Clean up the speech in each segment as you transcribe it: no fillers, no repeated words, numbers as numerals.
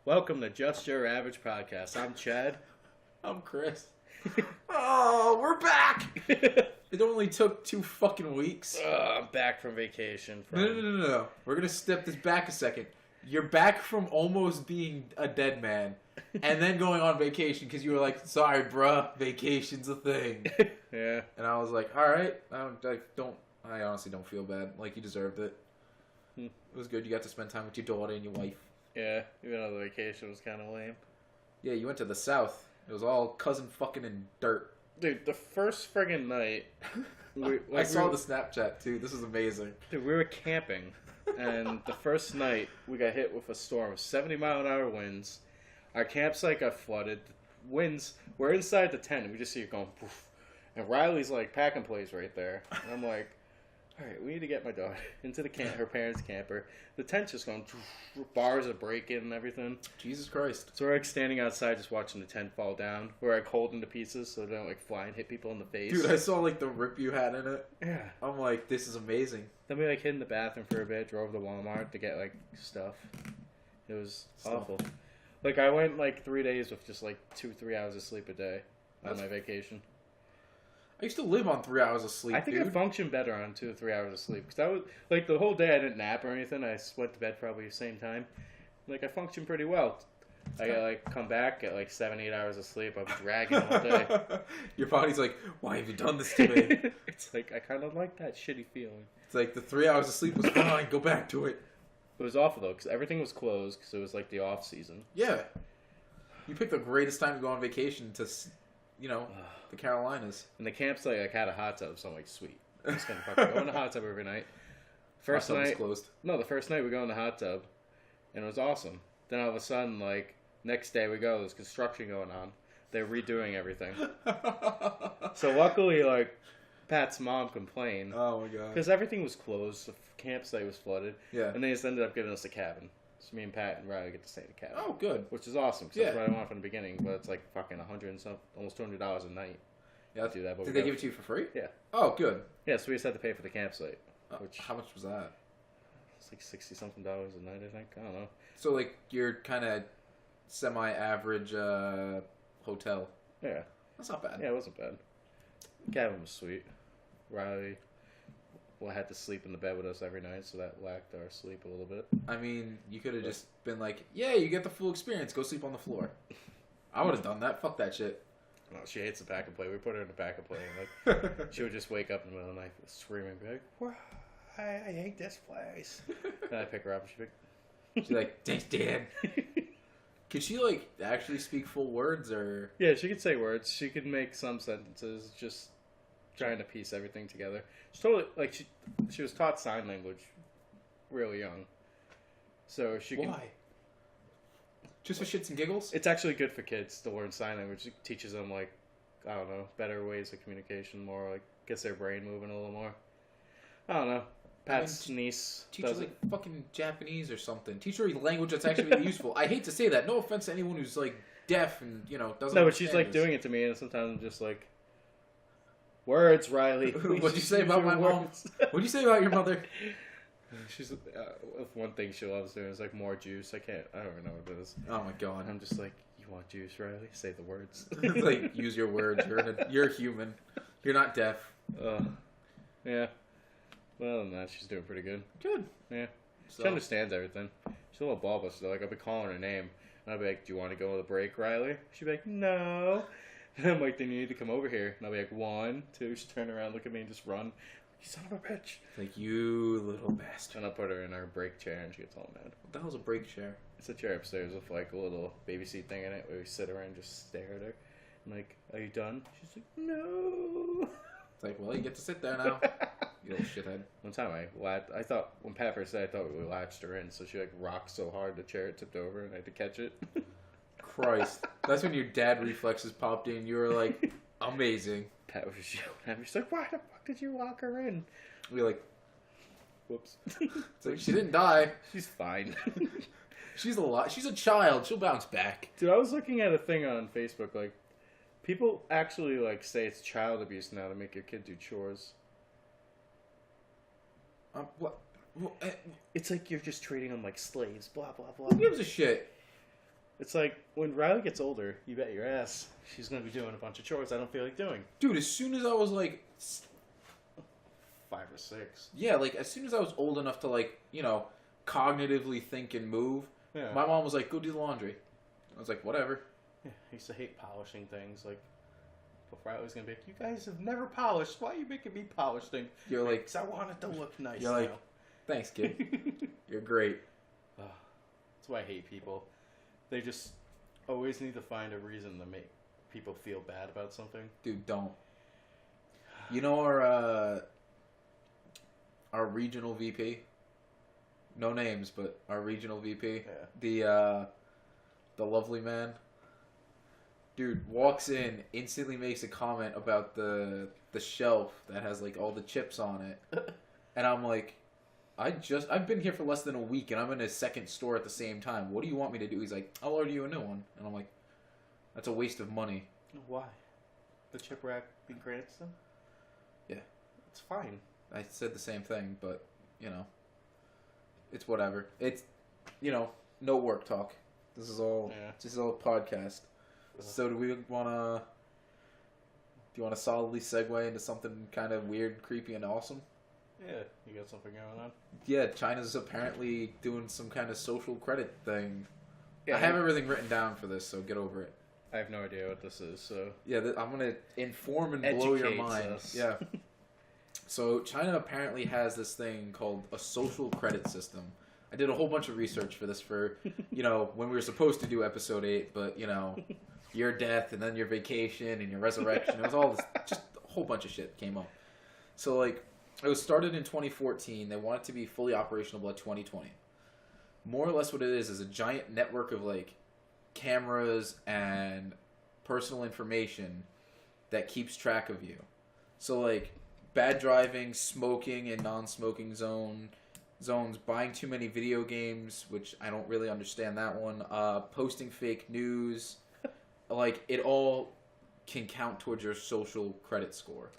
Welcome to Just Your Average Podcast. I'm Chad. I'm Chris. Oh, we're back! It only took 2 fucking weeks. I'm back from vacation. No. We're gonna step this back a second. You're back from almost being a dead man, and then going on vacation because you were like, "Sorry, bruh, vacation's a thing." Yeah. And I was like, "All right, I honestly don't feel bad. Like you deserved it. It was good. You got to spend time with your daughter and your wife. Yeah, even though the vacation was kind of lame. Yeah, you went to the south. It was all cousin fucking and dirt. Dude, the first friggin' night... I saw the Snapchat, too. This is amazing. Dude, we were camping, and the first night we got hit with a storm of 70-mile-an-hour winds. Our campsite got flooded. Winds, we're inside the tent, and we just see it going poof. And Riley's, like, packing plays right there. And I'm like... Alright, we need to get my daughter into her parents' camper. The tent's just going, bars are breaking and everything. Jesus Christ. So we're like standing outside just watching the tent fall down. We're like holding to pieces so they don't like fly and hit people in the face. Dude, I saw like the rip you had in it. Yeah. I'm like, this is amazing. Then we like hid in the bathroom for a bit, drove to Walmart to get like stuff. It was awful. Like I went like 3 days with just like 2-3 hours of sleep a day on my vacation. I used to live on 3 hours of sleep. I think dude. I functioned better on 2 or 3 hours of sleep because that was like the whole day I didn't nap or anything. I went to bed probably the same time. Like I functioned pretty well. I got like come back at like 7-8 hours of sleep. I'm dragging all day. Your body's like, why have you done this to me? It's like I kind of like that shitty feeling. It's like the 3 hours of sleep was fine. Go back to it. It was awful though because everything was closed because it was like the off season. Yeah, you picked the greatest time to go on vacation to, the Carolinas. And the campsite like had a hot tub, so I'm like, sweet. I'm just gonna fucking go in the hot tub every night. First Hot tub was night, closed. no, the first night we go in the hot tub, and it was awesome. Then all of a sudden, like next day we go, there's construction going on. They're redoing everything. So luckily, like Pat's mom complained Oh my god. because everything was closed. The campsite was flooded. Yeah. And they just ended up giving us a cabin. So me and Pat and Riley get to stay in the cabin. Oh, good. Which is awesome because Yeah. that's what I wanted from the beginning. But it's like fucking $100 and some, almost $200 a night. Yeah. To do that. But Did we they give it to you for free? Yeah. Oh, good. Yeah. So we just had to pay for the campsite, which How much was that? it's like $60-something a night. I think I don't know. So like you're kind of semi-average hotel. Yeah. That's not bad. Yeah, it wasn't bad. Cabin was sweet. Riley had to sleep in the bed with us every night, so that lacked our sleep a little bit. I mean, you could have just been like, yeah, you get the full experience. Go sleep on the floor. I would have done that. Fuck that shit. No, she hates the pack and play. We put her in the pack and play, and like she would just wake up in the middle of the night screaming, be like, "Why? I hate this place." And I pick her up, and she'd be She's like, thanks, Dad. Could she, like, actually speak full words, or... Yeah, she could say words. She could make some sentences, just trying to piece everything together. She's totally, like, she was taught sign language really young. So she can... Why? Just for shits and giggles? It's actually good for kids to learn sign language. It teaches them, like, I don't know, better ways of communication, more, like, gets their brain moving a little more. I don't know. Pat's niece Teach her, does it. like, fucking Japanese or something. Teach her a language that's actually really useful. I hate to say that. No offense to anyone who's, like, deaf and, doesn't No, but she's, understand like, this. doing it to me, and sometimes I'm just like, words, Riley. What'd you say about my mom? What'd you say about your mother? She's one thing she loves doing is like more juice. I don't even know what it is. Oh my god. And I'm just like, you want juice, Riley? Say the words. Like, use your words. You're human. You're not deaf. Yeah. Well, than that, she's doing pretty good. Good. Yeah. So, She understands everything. She's a little bulbous though. Like I'll be calling her name, and I'll be like, "Do you want to go on the break, Riley?" She'll be like, "No." And I'm like, "Then you need to come over here." And I'll be like, 1, 2. She turn around, look at me, and just run. You son of a bitch. like, you little bastard. And I'll put her in her break chair, and she gets all mad. What the hell's a break chair? It's a chair upstairs with like a little baby seat thing in it where we sit around and just stare at her. I'm like, "Are you done?" She's like, "No." It's like, well, you get to sit there now. You little shithead. One time I thought, when Pat first said, I thought we latched her in, so she like rocked so hard the chair it tipped over and I had to catch it. Christ. That's when your dad reflexes popped in. You were like, amazing. Pat was just yelling at me. She's like, "Why the fuck did you lock her in?" We were like, Whoops. it's like, she didn't die. She's fine. She's alive. She's a child. She'll bounce back. Dude, I was looking at a thing on Facebook, like, people actually, like, say it's child abuse now to make your kid do chores. What? It's like you're just treating them like slaves, blah, blah, blah. Who gives a shit? It's like when Riley gets older, you bet your ass she's gonna be doing a bunch of chores I don't feel like doing. Dude, as soon as I was like, 5 or 6. yeah, like as soon as I was old enough to like, cognitively think and move, Yeah. my mom was like, "Go do the laundry." I was like, "Whatever." Yeah, I used to hate polishing things. Like, but Riley's gonna be like, "You guys have never polished. Why are you making me polish things?" You're like, "'Cause I want it to look nice." You're like, "Thanks, kid. You're great." That's why I hate people. They just always need to find a reason to make people feel bad about something. Dude, don't. You know our regional VP? No names, but our regional VP. Yeah. The lovely man. Dude walks in, instantly makes a comment about the shelf that has like all the chips on it. And I'm like, I've been here for less than a week and I'm in a second store at the same time. What do you want me to do? He's like, "I'll order you a new one." And I'm like, "That's a waste of money." Why? The chip rack being granted to them? Yeah. It's fine. I said the same thing, but it's whatever. It's no work talk. This is all podcast. So do you want to solidly segue into something kind of weird, creepy, and awesome? Yeah, you got something going on? Yeah, China's apparently doing some kind of social credit thing. Yeah, I have everything written down for this, so get over it. I have no idea what this is, so... Yeah, I'm going to inform and blow your mind. Us. Yeah. So China apparently has this thing called a social credit system. I did a whole bunch of research for this for, when we were supposed to do episode 8, but, your death and then your vacation and your resurrection. It was all this, just a whole bunch of shit came up. So, like, it was started in 2014. They want it to be fully operational by 2020. More or less what it is a giant network of, like, cameras and personal information that keeps track of you. So, like, bad driving, smoking in non-smoking zones, buying too many video games, which I don't really understand that one, posting fake news, like, it all can count towards your social credit score.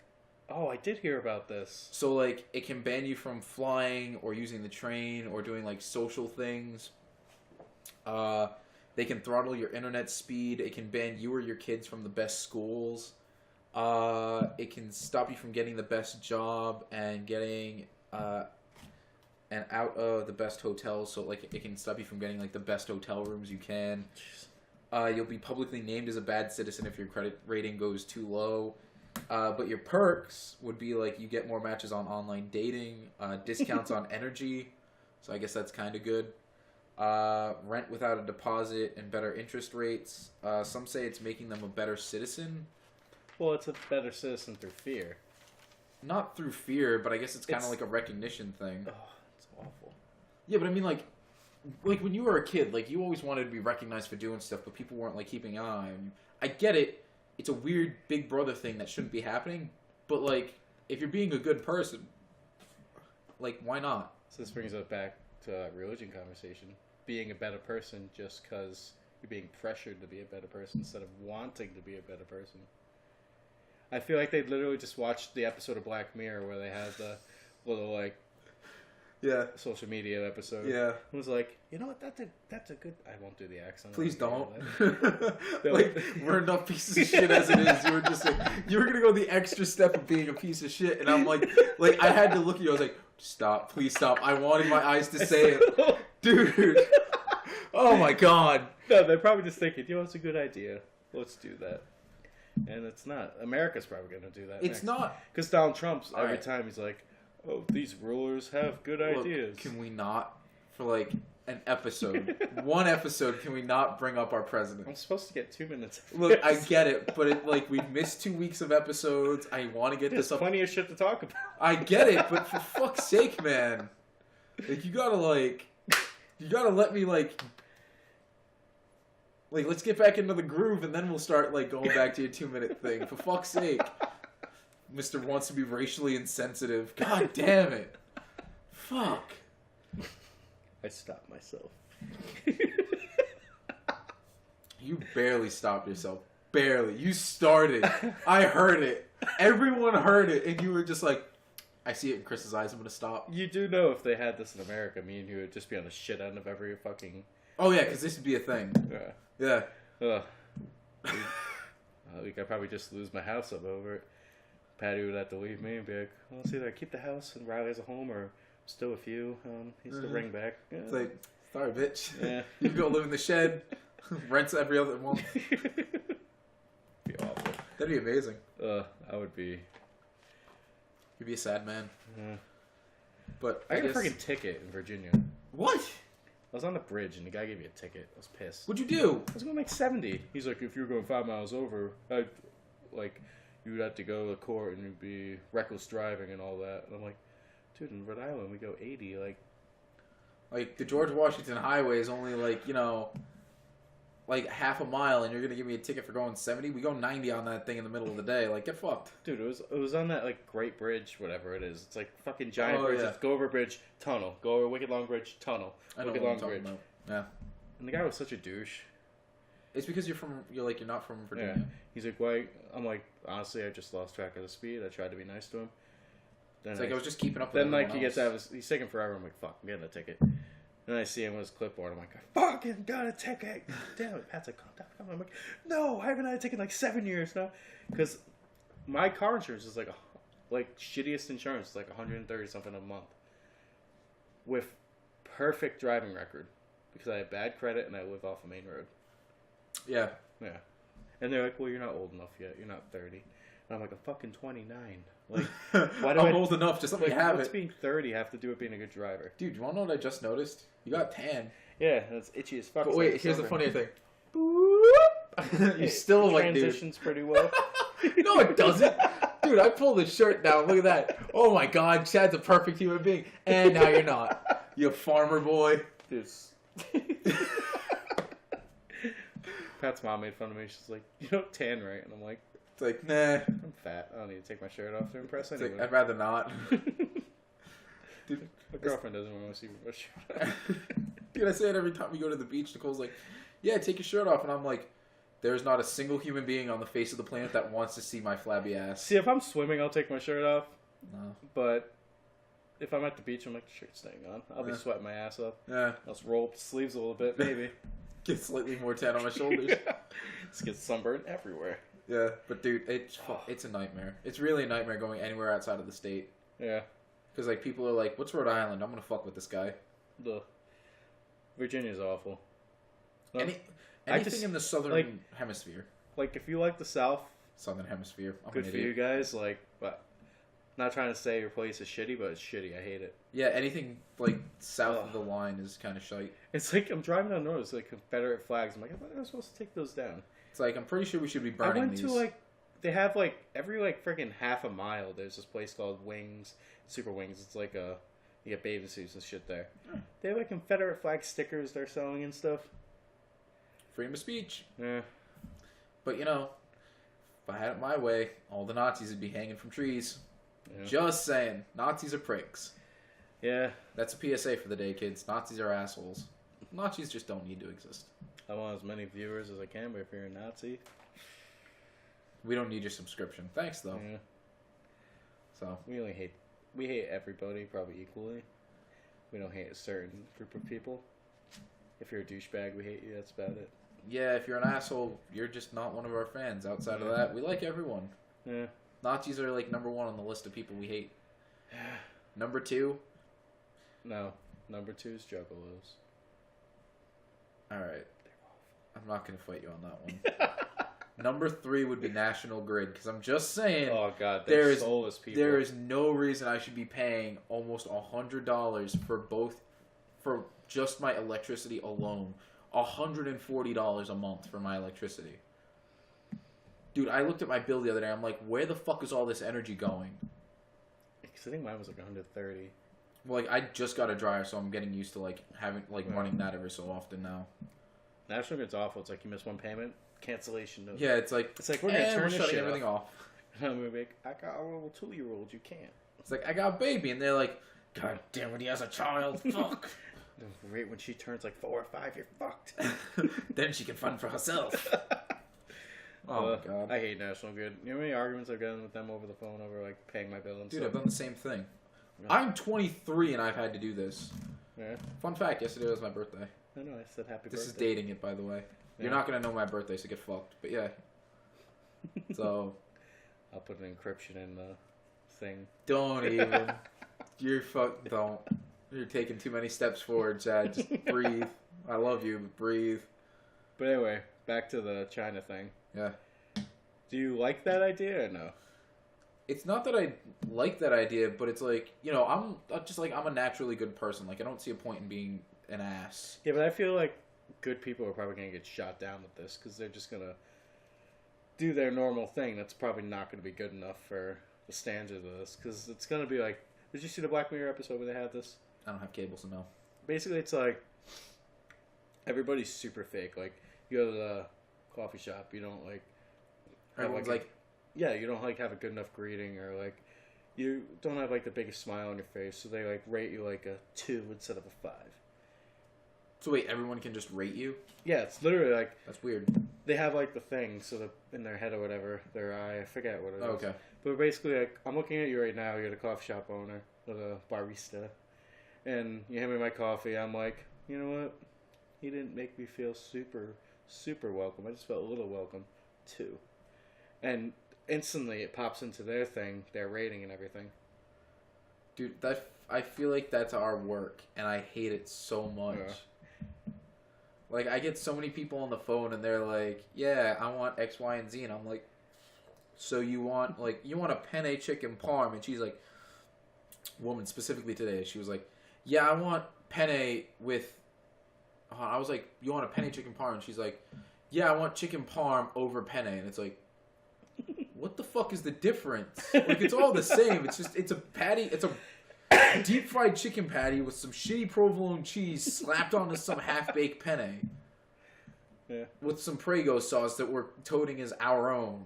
Oh, I did hear about this. So, like, it can ban you from flying or using the train or doing, like, social things. They can throttle your internet speed. It can ban you or your kids from the best schools. It can stop you from getting the best job and getting and out of the best hotels. So, like, it can stop you from getting, like, the best hotel rooms you can. You'll be publicly named as a bad citizen if your credit rating goes too low. But your perks would be, like, you get more matches on online dating, discounts on energy, so I guess that's kind of good. Rent without a deposit and better interest rates. Some say it's making them a better citizen. Well, it's a better citizen through fear. Not through fear, but I guess it's kind of like a recognition thing. Oh, it's awful. Yeah, but I mean, like when you were a kid, like, you always wanted to be recognized for doing stuff, but people weren't, like, keeping an eye on you. I get it. It's a weird Big Brother thing that shouldn't be happening, but, like, if you're being a good person, like, why not? So this brings us back to that religion conversation. Being a better person just because you're being pressured to be a better person instead of wanting to be a better person. I feel like they literally just watched the episode of Black Mirror where they had the little, like, social media episode. Yeah. It was like, you know what, that's a good... I won't do the accent. Please don't. Do Like, we're enough pieces of shit as it is. You were just like, you were going to go the extra step of being a piece of shit, and I'm like, I had to look at you, I was like, stop, please stop. I wanted my eyes to say it. Dude. Oh my god. No, they're probably just thinking, you know, it's a good idea. Let's do that. And it's not. America's probably going to do that It's not. Because Donald Trump's, every Alright. time he's like, oh, these rulers have good ideas. Look, can we not, for like an episode, one episode, can we not bring up our president? I'm supposed to get 2 minutes. Look, I get it, but we've missed 2 weeks of episodes. I want to get There's this up. plenty of shit to talk about. I get it, but for fuck's sake, man. Like, you gotta let me, like, let's get back into the groove, and then we'll start, like, going back to your 2-minute thing. For fuck's sake. Mr. wants to be racially insensitive. God damn it. Fuck. I stopped myself. You barely stopped yourself. Barely. You started. I heard it. Everyone heard it, and you were just like, I see it in Chris's eyes, I'm gonna stop. You do know if they had this in America, me and you would just be on the shit end of every fucking Oh yeah, because this would be a thing. Yeah. Yeah. Ugh. I'd probably just lose my house up over it. Patty would have to leave me and be like, well, it's either I keep the house and Riley has a home or still with you. He's the ring back. Yeah. It's like, sorry, bitch. Yeah. You can go live in the shed. Rents every other month. Be awful. That'd be amazing. I would be. You'd be a sad man. Yeah. But I got guess... a freaking ticket in Virginia. What? I was on the bridge and the guy gave me a ticket. I was pissed. What'd you do? I was going like 70. He's like, if you're going 5 miles over, you would have to go to court and it'd be reckless driving and all that. And I'm like, dude, in Rhode Island we go 80. Like the George Washington Highway is only like half a mile, and you're gonna give me a ticket for going 70? We go 90 on that thing in the middle of the day. Like, get fucked. Dude, it was on that like Great Bridge, whatever it is. It's like fucking giant Oh, bridge. yeah. It's go over bridge, tunnel. Go over Wicked Long Bridge, tunnel. I know Wicked what Long I'm talking Bridge. about. Yeah. And the guy was such a douche. It's because you're not from Virginia. Yeah. He's like, why? I'm like, honestly, I just lost track of the speed. I tried to be nice to him. Then It's like I was just keeping up with Then like everyone he gets else. out of he's taking forever. I'm like, fuck, I'm getting a ticket. And then I see him with his clipboard. I'm like, I fucking got a ticket. Damn it, Pat's like, calm down, calm down. I'm like, no, I haven't had a ticket in like 7 years now. Because my car insurance is like shittiest insurance. It's like 130 something a month. With perfect driving record. Because I have bad credit and I live off a main road. Yeah. Yeah. And they're like, well, you're not old enough yet. You're not 30. And I'm like, I'm fucking 29. Like, why do I'm old enough. Just let me have what's it. being 30 have to do with being a good driver? Dude, you want to know what I just noticed? You got tan. Yeah, that's itchy as fuck. But It's wait, like here's the sunburn. funny thing. You still like, dude. Transitions pretty well. No, it doesn't. Dude, I pulled his shirt down. Look at that. Oh my god, Chad's a perfect human being. And now you're not. You farmer boy. Dude. Pat's mom made fun of me. She's like, you don't tan right. And I'm like, It's like, nah. I'm fat. I don't need to take my shirt off to impress It's anyone. like, I'd rather not. Dude, My girlfriend doesn't want to see my shirt off. Dude, I say it every time we go to the beach. Nicole's like, yeah, take your shirt off. And I'm like, there's not a single human being on the face of the planet that wants to see my flabby ass. See, if I'm swimming, I'll take my shirt off. No. But if I'm at the beach, I'm like, shirt's staying on. I'll be Yeah. sweating my ass off. Yeah. I'll just roll up the sleeves a little bit, maybe. Get slightly more tan on my shoulders. Just get sunburned everywhere. Yeah, but dude, it's a nightmare. It's really a nightmare going anywhere outside of the state. Yeah. Because, like, people are like, what's Rhode Island? I'm going to fuck with this guy. Virginia's awful. No, Anything just- in the southern like- hemisphere. like, if you like the South, Southern hemisphere. I'm good an for you idiot. guys. Like, but not trying to say your place is shitty, but it's shitty. I hate it. Yeah, anything, like, south of the line is kind of shite. It's like I'm driving down the road. It's like Confederate flags. I'm like, I thought I was supposed to take those down. It's like, I'm pretty sure we should be I burning went these. to like, they have like every like freaking half a mile. There's this place called Wings, Super Wings. It's like you get bathing suits and shit there. They have like Confederate flag stickers they're selling and stuff. Freedom of speech. Yeah. But, you know, if I had it my way, all the Nazis would be hanging from trees. Yeah. Just saying. Nazis are pricks. Yeah. That's a PSA for the day, kids. Nazis are assholes. Nazis just don't need to exist. I want as many viewers as I can, but if you're a Nazi, We don't need your subscription. Thanks, though. yeah, So, we hate everybody probably equally. We don't hate a certain group of people. If you're a douchebag, we hate you. That's about it. yeah, if you're an asshole, you're just not one of our fans. Outside of that, we like everyone. Yeah. Nazis are like number 1 on the list of people we hate. Number 2, No. Number 2 is Juggalos. alright. I'm not going to fight you on that one. Number 3 would be National Grid, because I'm just saying, Oh god, There they're is- soulless people. there is no reason I should be paying almost $100 for just my electricity alone. $140 a month for my electricity. Dude, I looked at my bill the other day. I'm like, where the fuck is all this energy going? Because I think mine was like 130. Well, like, I just got a dryer, so I'm getting used to like having Right. running that every so often now. National Grid's awful. It's like you miss one payment, cancellation notice. Yeah, it's like we're gonna turn we're this shutting shit everything off. And I'm gonna be like, I got a little 2-year-old. You can't. It's like, I got a baby, and they're like, God damn it, he has a child. Fuck. Right when she turns like 4 or 5, you're fucked. Then she can fund for herself. Oh my god. I hate National Grid. You know how many arguments I've gotten with them over the phone over like paying my bill and Dude, stuff? I've done the same thing. Yeah. I'm 23 and I've had to do this. Yeah. Fun fact, yesterday was my birthday. I know. I said happy This is birthday. dating it, by the way. Yeah. You're not gonna know my birthday, so get fucked. But yeah. So I'll put an encryption in the thing. don't even. Don't. You're taking too many steps forward, Chad. Just breathe. I love you, but breathe. But anyway, back to the China thing. Yeah. Do you like that idea or no? It's not that I like that idea, but it's like, you know, I'm a naturally good person. Like, I don't see a point in being an ass. Yeah, but I feel like good people are probably going to get shot down with this because they're just going to do their normal thing. That's probably not going to be good enough for the standards of this because it's going to be like, did you see the Black Mirror episode where they had this? I don't have cable, so no. Basically, it's like everybody's super fake. Like, you go to the coffee shop, you don't like... have, Everyone's like, like, yeah, you don't like have a good enough greeting or like you don't have like the biggest smile on your face, so they like rate you like a 2 instead of a 5. so wait, everyone can just rate you? Yeah, it's literally like That's weird. they have like the thing so that in their head or whatever, their eye, I forget what it is. Oh, okay. But basically, like I'm looking at you right now. You're the coffee shop owner or the barista, and you hand me my coffee. I'm like, you know what? He didn't make me feel super welcome. I just felt a little welcome too, and instantly it pops into their thing, their rating and everything. Dude, I feel like that's our work, and I hate it so much. Yeah. Like, I get so many people on the phone, and they're like, yeah, I want X, Y, and Z, and I'm like, so you want a penne chicken parm? And she's like, woman specifically today, she was like, yeah, I want penne with, I was like, you want a penne chicken parm? And she's like, yeah, I want chicken parm over penne. And it's like, what the fuck is the difference? Like, it's all the same. It's a patty. It's a deep fried chicken patty with some shitty provolone cheese slapped onto some half baked penne. Yeah. With some Prego sauce that we're toting as our own.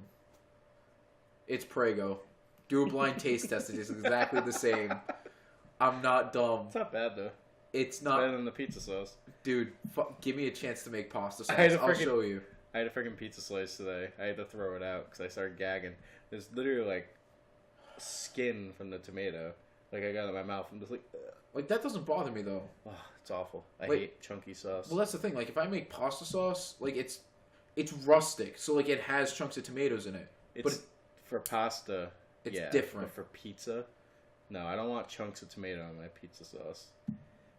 It's Prego. Do a blind taste test. It is exactly the same. I'm not dumb. It's not bad though. It's It's not. better than the pizza sauce. Dude, give me a chance to make pasta sauce. I had a I'll freaking- show you. I had a freaking pizza slice today. I had to throw it out because I started gagging. There's literally like skin from the tomato. Like I got it in my mouth. I'm just like, ugh. Like, that doesn't bother me, though. Oh, it's awful. I Wait. hate chunky sauce. Well, that's the thing. Like, if I make pasta sauce, like, it's rustic. So, like, it has chunks of tomatoes in it. It's but for pasta. it's yeah, different. But for pizza, no, I don't want chunks of tomato on my pizza sauce.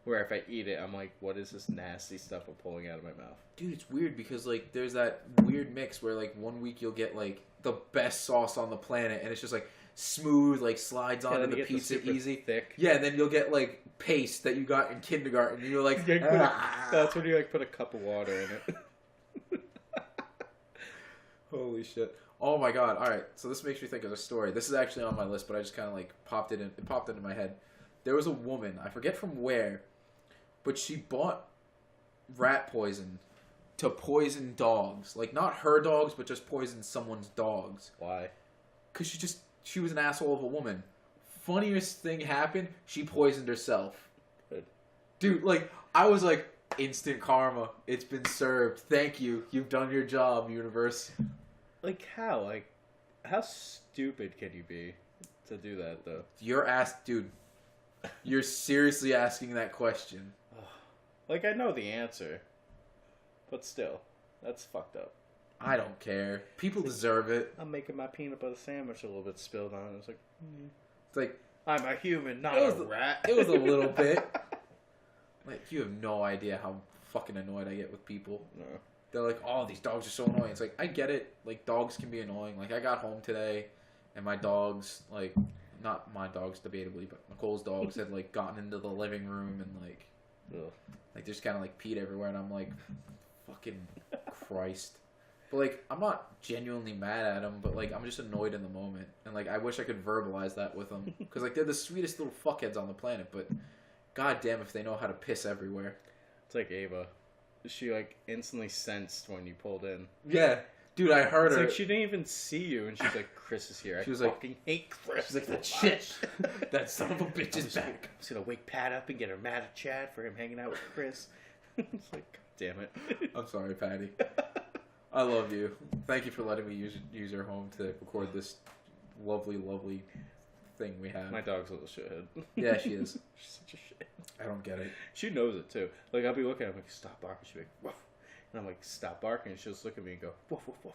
Where if I eat it, I'm like, what is this nasty stuff I'm pulling out of my mouth? Dude, it's weird because, like, there's that weird mix where, like, one week you'll get, like, the best sauce on the planet, and it's just, like, smooth, like, slides onto then the you get pizza super easy. thick. Yeah, and then you'll get, like, paste that you got in kindergarten, and you're like, You put "Ah." that's when you like put a cup of water in it. Holy shit. Oh my god. Alright, so this makes me think of a story. This is actually on my list, but I just kind of, like, popped into my head. There was a woman, I forget from where, but she bought rat poison to poison dogs. Like, not her dogs, but just poison someone's dogs. Why? Because she was an asshole of a woman. Funniest thing happened, she poisoned herself. Good. Dude, like, I was like, instant karma. It's been served. Thank you. You've done your job, universe. Like how? Like, how stupid can you be to do that though? Dude, you're seriously asking that question. Like I know the answer, but still, that's fucked up. I don't care. People deserve it. I'm making my peanut butter sandwich a little bit spilled on it. It's like, It's like, I'm a human, not It was a a- rat. it was a little bit. Like, you have no idea how fucking annoyed I get with people. No. They're like, oh, these dogs are so annoying. It's like, I get it. Like, dogs can be annoying. Like, I got home today, and my dogs, like, not my dogs, debatably, but Nicole's dogs had, like, gotten into the living room and, Ugh. like just kind of, like, peed everywhere. And I'm like, fucking Christ. But, like, I'm not genuinely mad at them, but, like, I'm just annoyed in the moment. And, like, I wish I could verbalize that with them. Because, like, they're the sweetest little fuckheads on the planet, but goddamn if they know how to piss everywhere. It's like Ava. She like instantly sensed when you pulled in. Yeah. Dude, I heard It's her. like she didn't even see you, and she's like, "Chris is here." She was I like- fucking hate Chris. She's like, so that much." shit. That son of a bitch I'm is just back. I'm just gonna wake Pat up and get her mad at Chad for him hanging out with Chris. It's like, God damn it. I'm sorry, Patty. I love you. Thank you for letting me use your home to record this lovely, lovely thing we have. My dog's a little shithead. Yeah, she is. She's such a shit. I don't get it. She knows it too. Like I'll be looking at her, I'm like, stop barking. She'll be like, woof. And I'm like, stop barking. And she'll just look at me and go, woof, woof, woof.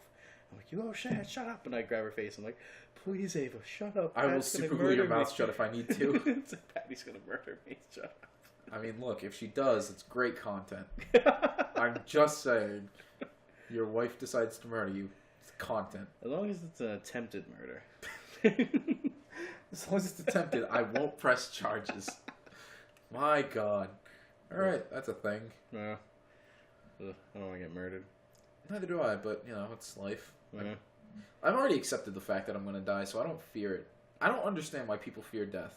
I'm like, you little shut up. And I grab her face. I'm like, please, Ava, shut up. I will Pat's gonna super glue your murder me." mouth shut if I need to. It's like, Patty's gonna murder me. Shut up. I mean, look, if she does, it's great content. I'm just saying. Your wife decides to murder you. It's content. As long as it's an attempted murder. As long as it's attempted, I won't press charges. My God. Alright, that's a thing. Yeah. Ugh, I don't want to get murdered. Neither do I, but, you know, it's life. Yeah. I've already accepted the fact that I'm going to die, so I don't fear it. I don't understand why people fear death.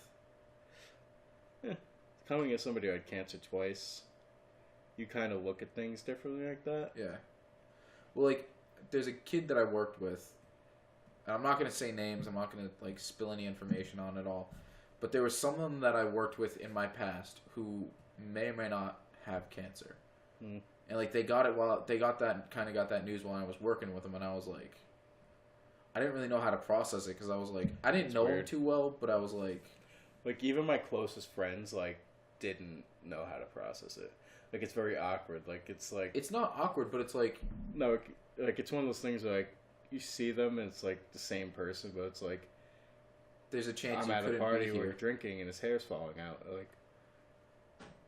Coming as somebody who had cancer twice, you kind of look at things differently like that. Yeah. Well, like, there's a kid that I worked with. And I'm not going to say names. I'm not going to, like, spill any information on it all. But there was someone that I worked with in my past who may or may not have cancer. Mm. And, like, they got that news while I was working with them. And I was like, I didn't really know how to process it because I was like, I didn't It's know him weird. too well, but I was like, Even my closest friends, didn't know how to process it. It's very awkward. It's like... it's not awkward, but it's like... No, it's one of those things where, you see them and it's, the same person, but it's like... There's a chance I'm you at a couldn't party be where we're here. drinking and his hair's falling out.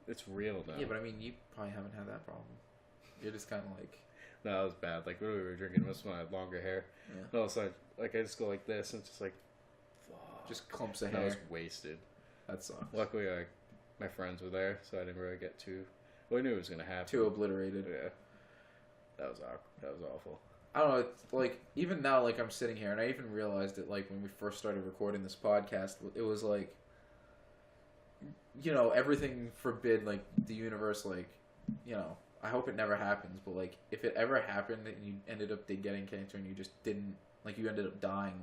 It's real now. Yeah, but I mean, you probably haven't had that problem. You're just kind of like... No, that was bad. When we were drinking, most of them had longer hair. Yeah. And all of a sudden, I just go like this, and it's just like... Fuck. Just clumps of And I was hair. wasted. That sucks. Luckily, my friends were there, so I didn't really get too... Well, I knew it was going to happen. Too obliterated. Yeah. That was awkward. That was awful. I don't know, it's even now, I'm sitting here, and I even realized it, when we first started recording this podcast, it was everything forbid, the universe, I hope it never happens, but, if it ever happened and you ended up getting cancer and you just didn't, you ended up dying,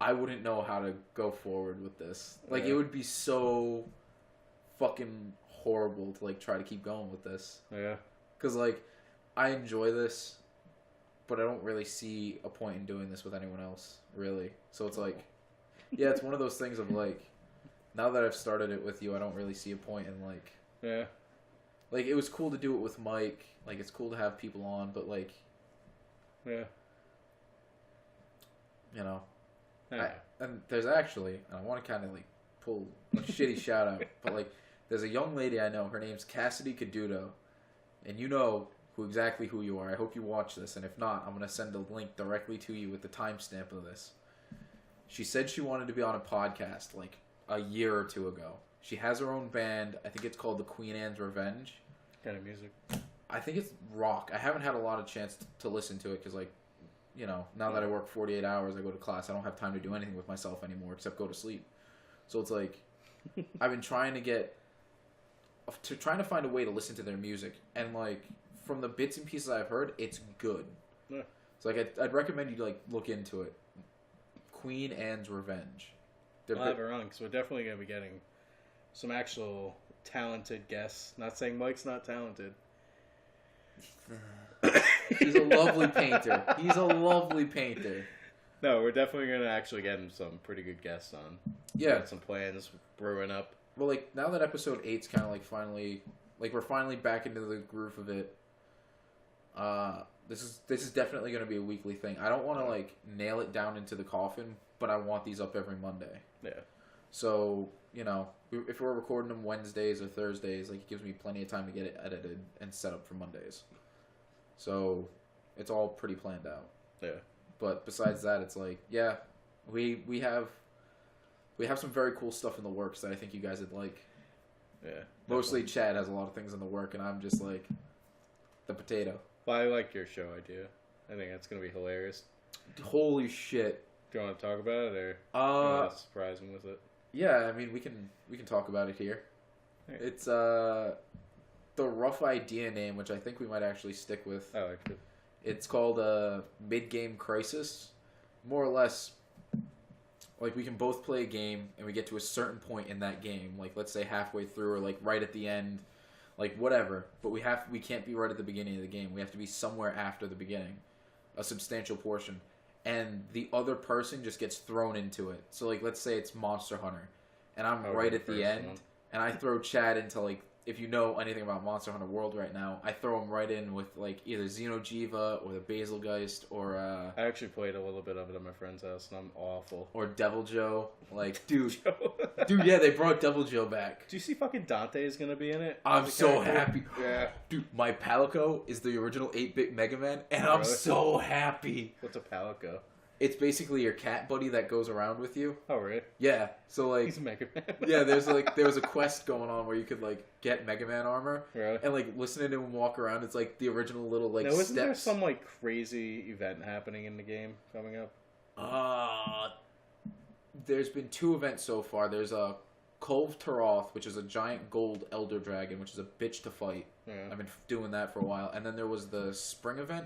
I wouldn't know how to go forward with this. Yeah. It would be so fucking horrible to, try to keep going with this. Yeah. Because, I enjoy this, but I don't really see a point in doing this with anyone else, really. So it's yeah, it's one of those things of, now that I've started it with you, I don't really see a point in, Yeah. it was cool to do it with Mike. It's cool to have people on, but, Yeah. you know. Yeah. And there's actually, and I want to kind of, pull a shitty shout out, but, there's a young lady I know. Her name's Cassidy Caduto. And you know exactly who you are. I hope you watch this, and if not, I'm going to send a link directly to you with the timestamp of this. She said she wanted to be on a podcast, a year or two ago. She has her own band. I think it's called The Queen Anne's Revenge. Kind of music. I think it's rock. I haven't had a lot of chance to listen to it because, now that I work 48 hours, I go to class. I don't have time to do anything with myself anymore except go to sleep. So it's I've been trying to find a way to listen to their music, and from the bits and pieces I've heard, it's good. Yeah. So I'd recommend you look into it. Queen Anne's Revenge. I'll have her on because we're definitely going to be getting some actual talented guests. Not saying Mike's not talented. He's a lovely painter. He's a lovely painter. No, we're definitely going to actually get him some pretty good guests on. Yeah. Got some plans brewing up. Well, now that episode 8's kind of finally, we're finally back into the groove of it. This is definitely going to be a weekly thing. I don't want to nail it down into the coffin, but I want these up every Monday. Yeah. So, if we're recording them Wednesdays or Thursdays, it gives me plenty of time to get it edited and set up for Mondays. So, it's all pretty planned out. Yeah. But besides that, it's yeah, we have some very cool stuff in the works that I think you guys would like. Yeah. Mostly Chad has a lot of things in the work, and I'm just the potato. Well, I like your show idea. I think that's going to be hilarious. Holy shit. Do you want to talk about it, or do you want to surprise him with it? Yeah, I mean, we can talk about it here. Right. It's the rough idea name, which I think we might actually stick with. I like it. It's called Mid-Game Crisis. More or less, we can both play a game, and we get to a certain point in that game. Let's say halfway through, or right at the end, whatever. But we can't be right at the beginning of the game. We have to be somewhere after the beginning, a substantial portion. And the other person just gets thrown into it. So, let's say it's Monster Hunter, and I'm right at the end, and I throw Chad into like, if you know anything about Monster Hunter World right now, I throw him right in with like either Xeno'jiiva or the Basilgeist or I actually played a little bit of it at my friend's house, and I'm awful. or Devil Joe. Like, dude, yeah, they brought Devil Joe back. Do you see fucking Dante is gonna be in it? I'm The so character? happy. Yeah. Dude, my Palico is the original 8-bit Mega Man, and I'm Really? so happy. What's a Palico? It's basically your cat buddy that goes around with you. Oh, really? Yeah, so like, He's a Mega Man. yeah, there was a quest going on where you could like get Mega Man armor, Really? and like listening to him walk around. It's like the original little like Now, isn't there steps. some like crazy event happening in the game coming up? There's been 2 events so far. There's a Kolv Taroth, which is a giant gold elder dragon, which is a bitch to fight. Yeah. I've been doing that for a while. And then there was the spring event,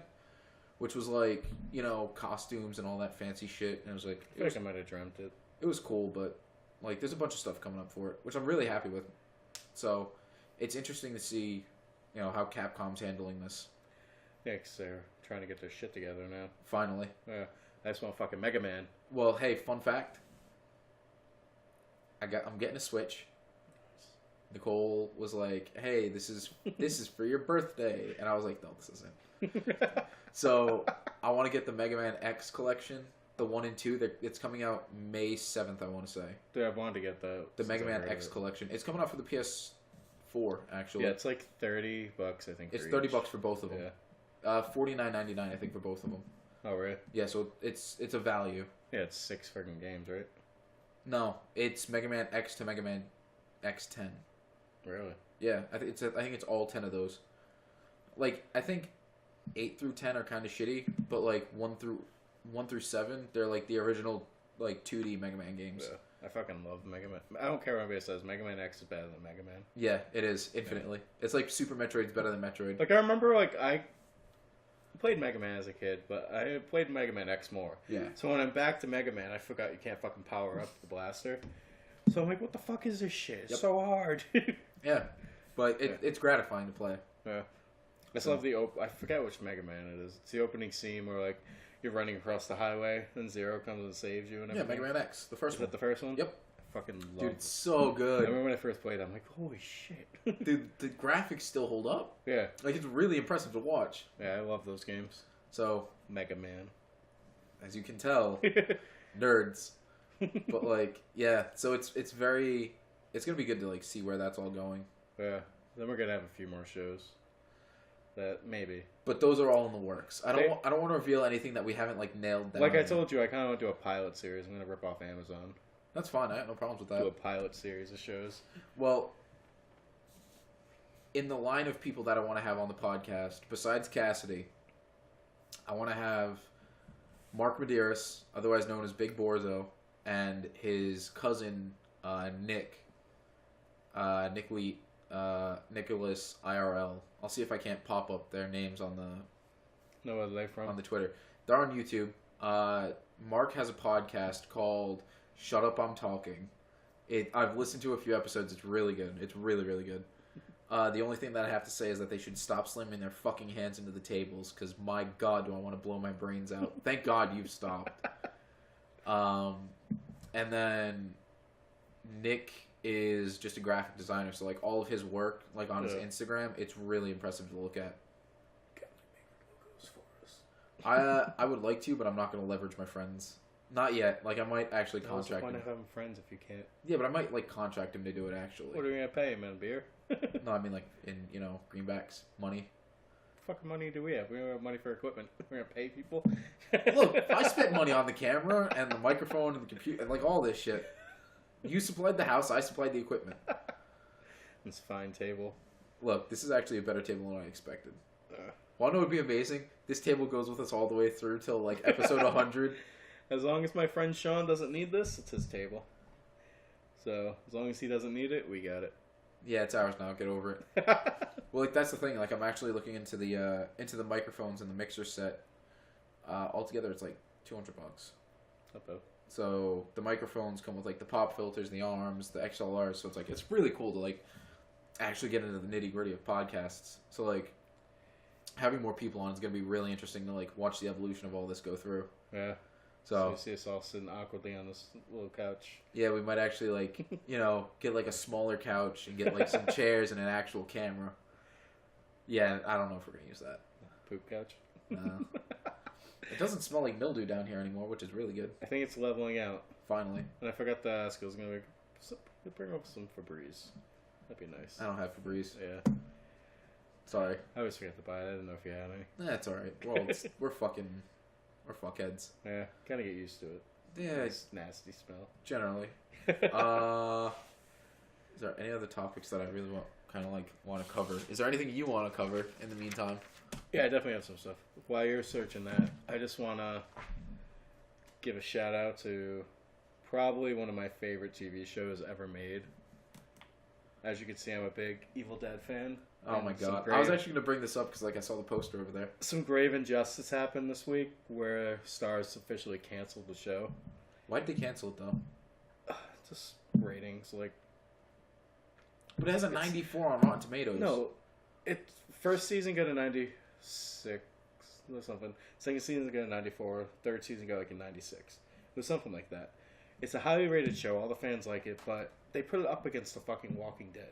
which was like, you know, costumes and all that fancy shit. And it was like, I feel like I might have dreamt it. it was cool, but like there's a bunch of stuff coming up for it, which I'm really happy with. So it's interesting to see, you know, how Capcom's handling this. Yeah, 'cause they're trying to get their shit together now. Finally. Yeah. I just want fucking Mega Man. Well, hey, fun fact. I'm getting a Switch. Nicole was like, "Hey, this is for your birthday," and I was like, "No, this isn't." So I want to get the Mega Man X collection, the 1 and 2. It's coming out May 7th, I want to say. Dude, I wanted to get the The Mega Man X collection. It's coming out for the PS4, actually. Yeah, it's like $30, I think. It's for $30 each. for both of them. Yeah. $49.99, I think, for both of them. Oh, really? Yeah, so it's a value. Yeah, it's 6 freaking games, right? No, it's Mega Man X to Mega Man X10. Really? Yeah, I think it's all 10 of those. Like, I think 8 through 10 are kind of shitty, but like 1 through 7, they're like the original like 2D Mega Man games. Yeah. I fucking love Mega Man. I don't care what anybody says. Mega Man X is better than Mega Man. Yeah, it is infinitely. It's like Super Metroid's better than Metroid. Like I remember, like I played Mega Man as a kid, but I played Mega Man X more. Yeah. So when I'm back to Mega Man, I forgot you can't fucking power up the blaster. So I'm like, what the fuck is this shit? It's Yep. so hard. Yeah, but it's gratifying to play. Yeah. I still have I forget which Mega Man it is. It's the opening scene where like you're running across the highway, then Zero comes and saves you and Yeah, everything. Mega Man X, the first Is one. that the first one? Yep. I fucking love Dude, it. it's so I good. remember when I first played it, I'm like, holy shit. Dude, the graphics still hold up. Yeah. Like, it's really impressive to watch. Yeah, I love those games. So, Mega Man. as you can tell, nerds. But like, yeah, so it's gonna be good to like see where that's all going. Yeah. Then we're gonna have a few more shows. That maybe. But those are all in the works. I They- don't want to reveal anything that we haven't like nailed down. Like I yet. told you, I kind of want to do a pilot series. I'm gonna rip off Amazon. That's fine. I have no problems with Do a that. pilot series of shows. Well, in the line of people that I want to have on the podcast, besides Cassidy, I want to have Mark Medeiros, otherwise known as Big Borzo, and his cousin Nick Wheat, Nicholas IRL. I'll see if I can't pop up their names on the No, where are they from? on the Twitter. They're on YouTube. Mark has a podcast called Shut Up, I'm Talking. I've listened to a few episodes. It's really good. It's really, really good. The only thing that I have to say is that they should stop slamming their fucking hands into the tables, because my god, do I want to blow my brains out. Thank god you've stopped. And then Nick is just a graphic designer, so like all of his work, like on his Yeah. Instagram, it's really impressive to look at. Logos for us. I would like to, but I'm not going to leverage my friends. Not yet. Like, I might actually What's the contract point him. of having friends if you can't? Yeah, but I might, like, contract him to do it, actually. What are we gonna pay him in a beer? No, I mean, like, in, you know, greenbacks, money. What fucking money do we have? We don't have money for equipment. We're gonna pay people. Look, I spent money on the camera and the microphone and the computer and, like, all this shit. You supplied the house, I supplied the equipment. This fine table. Look, this is actually a better table than I expected. Uh, Wanna know what would be amazing? This table goes with us all the way through till, like, episode 100. As long as my friend Sean doesn't need this, it's his table. So as long as he doesn't need it, we got it. Yeah, it's ours now. Get over it. Well, like that's the thing. Like I'm actually looking into the microphones and the mixer set. Altogether, it's like $200. Not bad. So the microphones come with like the pop filters, the arms, the XLRs. So it's like it's really cool to like actually get into the nitty gritty of podcasts. So like having more people on is gonna be really interesting to like watch the evolution of all this go through. Yeah. So you see us all sitting awkwardly on this little couch. Yeah, we might actually like get like a smaller couch and get like some chairs and an actual camera. Yeah, I don't know if we're gonna use that. Poop couch. No. It doesn't smell like mildew down here anymore, which is really good. I think it's leveling out. Finally. And I forgot to ask. I was gonna bring up some Febreze. That'd be nice. I don't have Febreze. Yeah. Sorry. I always forget to buy it. I didn't know if you had any. That's alright. Well, we're fuckheads. Yeah, kind of get used to it. Yeah, It's nasty smell. generally. Is there any other topics that I really want to cover? Is there anything you want to cover in the meantime? Yeah, I definitely have some stuff. While you're searching that, I just want to give a shout out to probably one of my favorite TV shows ever made. As you can see, I'm a big Evil Dead fan. Oh my god. I was actually going to bring this up because I saw the poster over there. Some grave injustice happened this week where Starz officially canceled the show. Why'd they cancel it though? Just ratings, like... But it has a 94 on Rotten Tomatoes. No, first season got a 96 or something. Second season got a 94. Third season got like a 96. It was something like that. It's a highly rated show. All the fans like it, but they put it up against the fucking Walking Dead.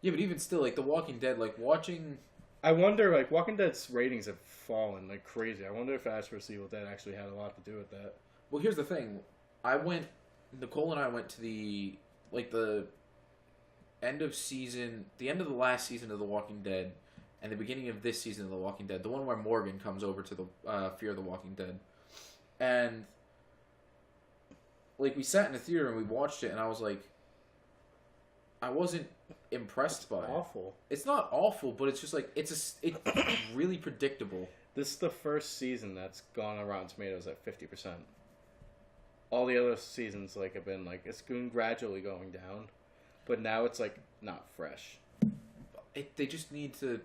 Yeah, but even still, like The Walking Dead, like watching. I wonder, like Walking Dead's ratings have fallen like crazy. I wonder if Ash vs. Evil Dead actually had a lot to do with that. Well, here's the thing. Nicole and I went to the end of the last season of The Walking Dead, and the beginning of this season of The Walking Dead, the one where Morgan comes over to the Fear the Walking Dead, and like we sat in the theater and we watched it, and I was like, I wasn't impressed by it. Awful. It's not awful, but it's just like it's really predictable. This is the first season that's gone on Rotten Tomatoes at 50%. All the other seasons like have been like it's been gradually going down, but now it's like not fresh. They just need to.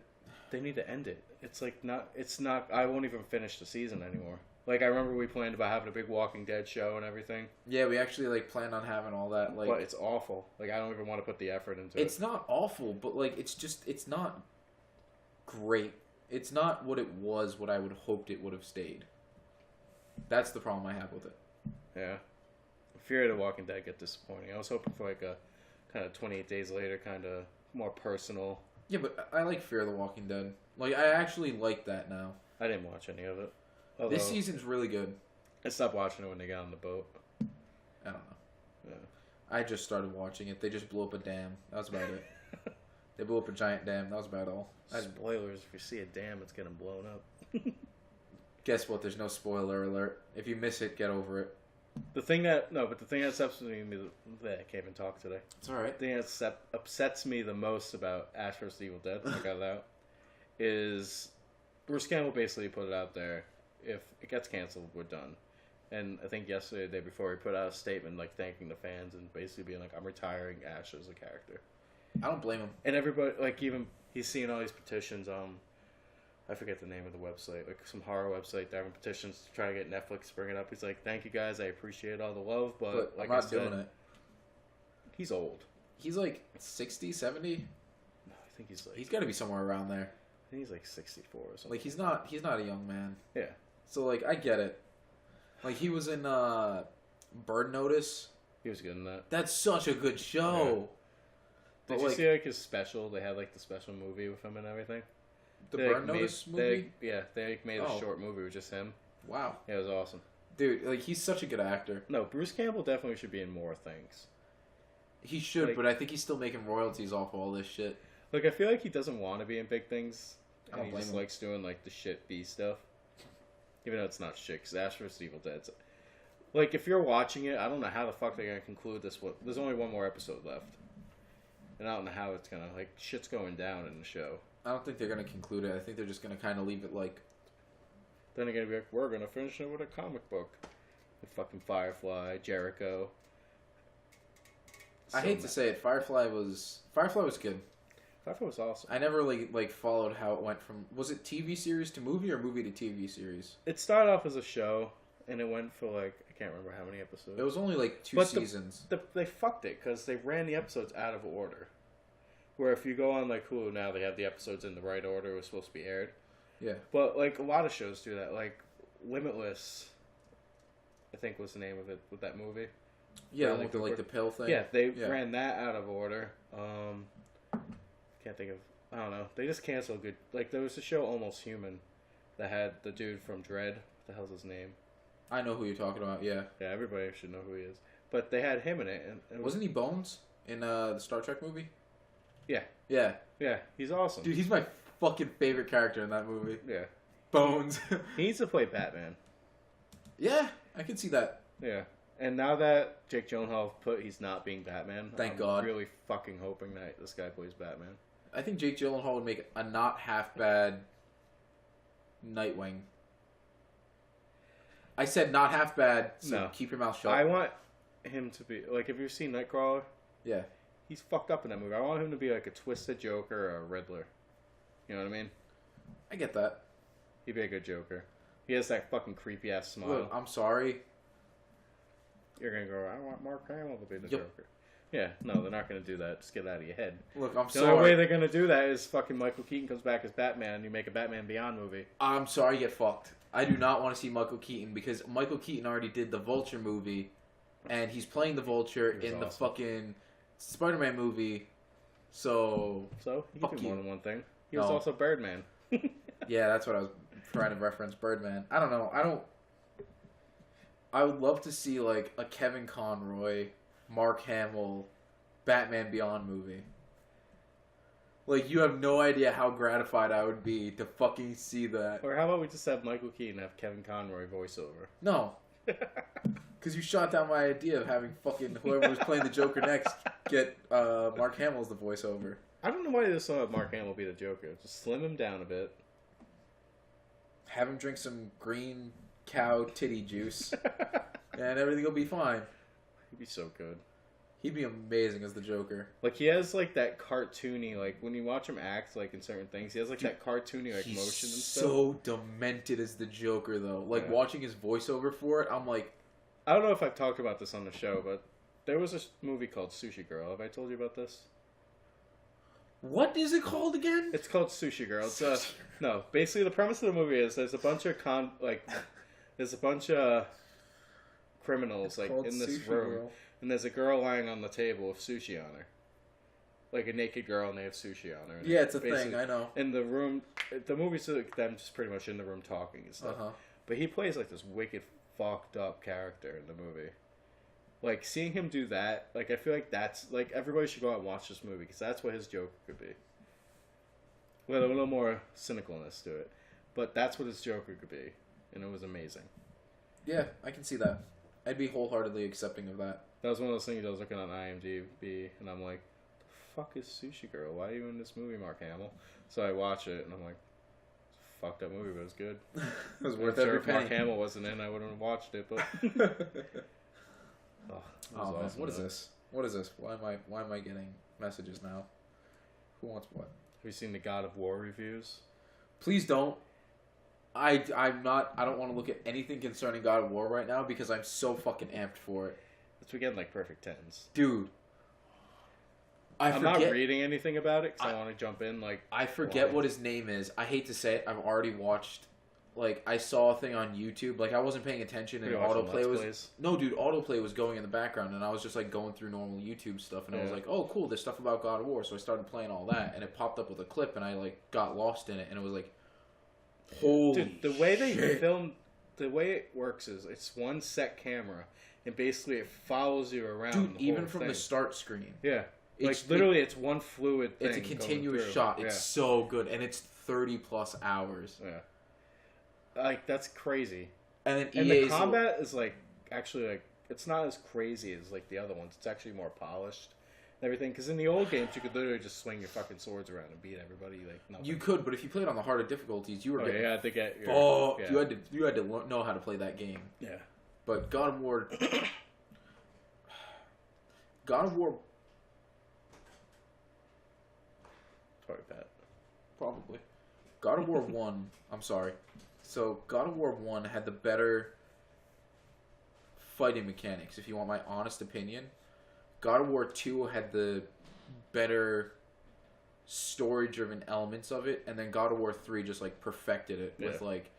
They need to end it. It's like not. It's not. I won't even finish the season anymore. Like I remember we planned about having a big Walking Dead show and everything. Yeah, we actually like planned on having all that. Like, but it's awful. Like I don't even want to put the effort into it. It's not awful, but like it's not great. It's not what it was. What I would have hoped it would have stayed. That's the problem I have with it. Yeah. Fear of the Walking Dead get disappointing. I was hoping for like a kind of 28 Days Later, kind of more personal. Yeah, but I like Fear of the Walking Dead. Like I actually like that now. I didn't watch any of it. Although, this season's really good. I stopped watching it when they got on the boat. I don't know. Yeah. I just started watching it. They just blew up a dam. That was about it. They blew up a giant dam. That was about all. Spoilers, if you see a dam, it's getting blown up. Guess what? There's no spoiler alert. If you miss it, get over it. The thing that's upsetting me, I can't even talk today. It's alright. The thing that upsets me the most about Ash vs. Evil Dead, I got it out, is Bruce Campbell basically put it out there. If it gets canceled, we're done. And I think yesterday, the day before, he put out a statement like thanking the fans and basically being like, I'm retiring Ash as a character. I don't blame him. And everybody, like even, he's seeing all these petitions, I forget the name of the website, like some horror website, they're having petitions to try to get Netflix to bring it up. He's like, thank you guys, I appreciate all the love, but like I'm not I said, doing it. He's old. He's like 60, 70? No, I think he's like, He's got to be somewhere around there. I think he's like 64 or something. Like he's not a young man. Yeah. So like I get it. Like he was in Bird Notice. He was good in that. That's such a good show. Did you see like his special? They had like the special movie with him and everything. The They, Bird like, Notice made, movie? they made a Oh. short movie with just him. Wow. Yeah, it was awesome. Dude, like he's such a good actor. No, Bruce Campbell definitely should be in more things. He should, Like- but I think he's still making royalties off all this shit. Like I feel like he doesn't want to be in big things, I and don't he blame just him. likes doing like the shit B stuff. Even though it's not shit, because Ash vs. Evil Dead's... Like, if you're watching it, I don't know how the fuck they're going to conclude this. There's only one more episode left. And I don't know how it's going to... Like, shit's going down in the show. I don't think they're gonna conclude it. I think they're just gonna kind of leave it like. Then they're going to be like, we're going to finish it with a comic book. With fucking Firefly, Jericho. I hate to say it, Firefly was good. Firefly was awesome. I never like followed how it went from. Was it TV series to movie or movie to TV series? It started off as a show, and it went for like... I can't remember how many episodes. It was only like two But seasons. They fucked it, because they ran the episodes out of order. Where if you go on like Hulu now, they have the episodes in the right order it was supposed to be aired. Yeah. But like a lot of shows do that. Like Limitless I think was the name of it with that movie. Yeah, Bradley with the, Cooper. the pill thing. Yeah, they Yeah. ran that out of order. Can't think of. I don't know. They just canceled good. Like there was a show Almost Human, that had the dude from Dread. What the hell's his name? I know who you're talking about. Yeah, Yeah, everybody should know who he is. But they had him in it, and it was, wasn't he Bones in the Star Trek movie? Yeah. Yeah, yeah, he's awesome. dude, he's my fucking favorite character in that movie. Yeah, Bones. he needs to play Batman. Yeah, I can see that. Yeah, and now that Jake Gyllenhaal he's not being Batman. Thank I'm God. Really fucking hoping that this guy plays Batman. I think Jake Gyllenhaal would make a not half bad Nightwing. I said not half bad, so No. keep your mouth shut. I want him to be like. Have you seen Nightcrawler? Yeah. He's fucked up in that movie. I want him to be like a twisted Joker or a Riddler. You know what I mean? I get that. He'd be a good Joker. He has that fucking creepy ass smile. Look, I'm sorry. You're gonna go. I want Mark Hamill to be the Yep. Joker. Yeah, no, they're not gonna do that. Just get it out of your head. Look, I'm The only way sorry. they're gonna do that is fucking Michael Keaton comes back as Batman and you make a Batman Beyond movie. I'm sorry, get fucked. I do not want to see Michael Keaton because Michael Keaton already did the Vulture movie, and he's playing the Vulture He was in the awesome. fucking Spider-Man movie. So So he Fuck can do you. more than one thing. He was No. also Birdman. yeah, that's what I was trying to reference. Birdman. I don't know. I would love to see like a Kevin Conroy, Mark Hamill, Batman Beyond movie. Like you have no idea how gratified I would be to fucking see that. Or how about we just have Michael Keaton have Kevin Conroy voiceover? No, because you shot down my idea of having fucking whoever was playing the Joker next get Mark Hamill as the voiceover. I don't know why they just don't have Mark Hamill be the Joker. Just slim him down a bit. Have him drink some green cow titty juice, and everything will be fine. He'd be so good. He'd be amazing as the Joker. Like he has like that cartoony, like when you watch him act like in certain things, he has like that cartoony like He's motion and stuff. so demented as the Joker, though. Like Yeah. watching his voiceover for it, I'm like, I don't know if I've talked about this on the show, but there was a movie called Sushi Girl. Have I told you about this? what is it called again? It's called Sushi Girl. It's no. Basically, the premise of the movie is there's a bunch of there's a bunch of criminals like Called in this Sushi room, Girl. and there's a girl lying on the table with sushi on her, like a naked girl, and they have sushi on her. And Yeah, it's a basically- thing. I know. In the room, the movie's like them just pretty much in the room talking and stuff. Uh huh. But he plays like this wicked, fucked up character in the movie. Like seeing him do that, like I feel like that's like everybody should go out and watch this movie because that's what his Joker could be. With a little more cynicalness to it, but that's what his Joker could be, and it was amazing. Yeah, I can see that. I'd be wholeheartedly accepting of that. That was one of those things I was looking on IMDb, and I'm like, "The fuck is Sushi Girl? Why are you in this movie, Mark Hamill?" So I watch it, and I'm like, "It's a fucked up movie, but it was good." It was worth I'm sure every if Mark penny. Hamill wasn't in, I wouldn't have watched it. But oh, it was Oh man, awesome, what is though. this? What is this? Why am I getting messages now? Who wants what? Have you seen the God of War reviews? Please don't. I don't want to look at anything concerning God of War right now because I'm so fucking amped for it. It's we getting like perfect tens. Dude. I'm not reading anything about it because I I- want to jump in. Like I forget why? what his name is. I hate to say it. I've already watched. Like I saw a thing on YouTube. Like I wasn't paying attention, and You're watching autoplay Let's was Plays? no, dude. Autoplay was going in the background, and I was just like going through normal YouTube stuff, and I was Yeah. like, "Oh, cool! There's stuff about God of War." So I started playing all that, and it popped up with a clip, and I like got lost in it, and it was like, "Holy Dude, the way they shit. film, the way it works is it's one set camera, and basically it follows you around. Dude, the even whole from thing. the start screen, yeah, it's like literally, it's one fluid thing. it's a going continuous through. shot. It's so good, and it's 30+ hours. Yeah. Like that's crazy. And then And EA's the combat is like actually like it's not as crazy as like the other ones. It's actually more polished and everything. Because in the old games, you could literally just swing your fucking swords around and beat everybody. Like nothing. you could, but if you played on the harder difficulties, you were Oh, getting you had to get your. fucked. Yeah. You had to know how to play that game. Yeah. But God of War, God of War, Sorry, Pat. probably. God of War 1, I'm sorry. So, God of War 1 had the better fighting mechanics, if you want my honest opinion. God of War 2 had the better story-driven elements of it, and then God of War 3 just, like, perfected it with, Yeah. like,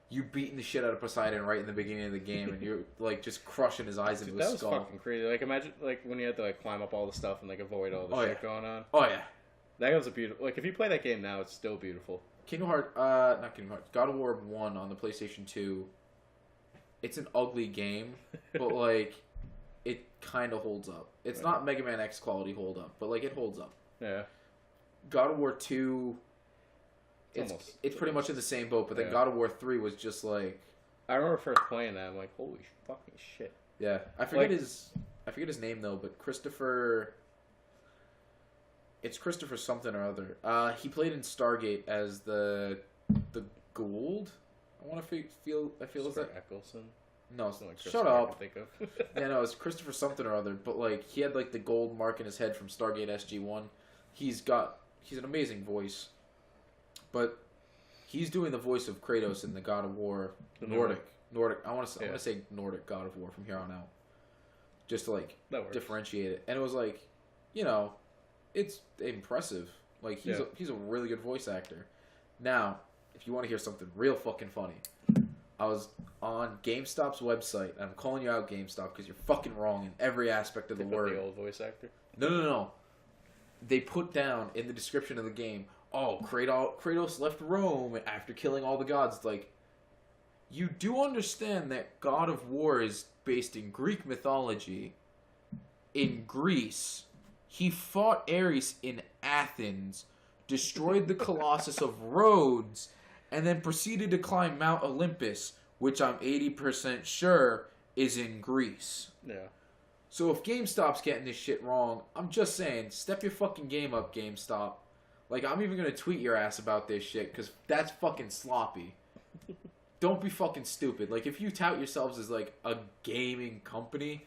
you beating the shit out of Poseidon right in the beginning of the game, and you're like just crushing his eyes into Dude, his that was skull. fucking crazy. Like imagine like when you had to like climb up all the stuff and like avoid all the shit going on. Oh yeah. That was a beautiful. Like if you play that game now, it's still beautiful. Kingdom Hearts, not Kingdom Hearts, God of War 1 on the PlayStation 2, it's an ugly game, but, like, it kind of holds up. It's not Mega Man X quality hold up, but, like, it holds up. Yeah. God of War 2, it's pretty much in the same boat, but then God of War 3 was just, like... I remember first playing that, I'm like, holy fucking shit. Yeah. I forget his name, though, but Christopher... It's Christopher something or other. He played in Stargate as the Gould. I want to feel is that Eccleston? No, like shut up. Think of. Yeah, no, it's Christopher something or other. But like, he had like the gold mark in his head from Stargate SG-1. He's an amazing voice, but he's doing the voice of Kratos in the God of War Nordic. I want to say Nordic God of War from here on out, just to like differentiate it. And it was like, it's impressive. Like he's a really good voice actor. Now, if you want to hear something real fucking funny, I was on GameStop's website, and I'm calling you out, GameStop, because you're fucking wrong in every aspect of the word. The old voice actor? No. They put down in the description of the game, Kratos left Rome after killing all the gods. It's like, you do understand that God of War is based in Greek mythology. In Greece, he fought Ares in Athens, destroyed the Colossus of Rhodes, and then proceeded to climb Mount Olympus, which I'm 80% sure is in Greece. Yeah. So if GameStop's getting this shit wrong, I'm just saying, step your fucking game up, GameStop. Like, I'm even gonna tweet your ass about this shit, because that's fucking sloppy. Don't be fucking stupid. Like, if you tout yourselves as, like, a gaming company,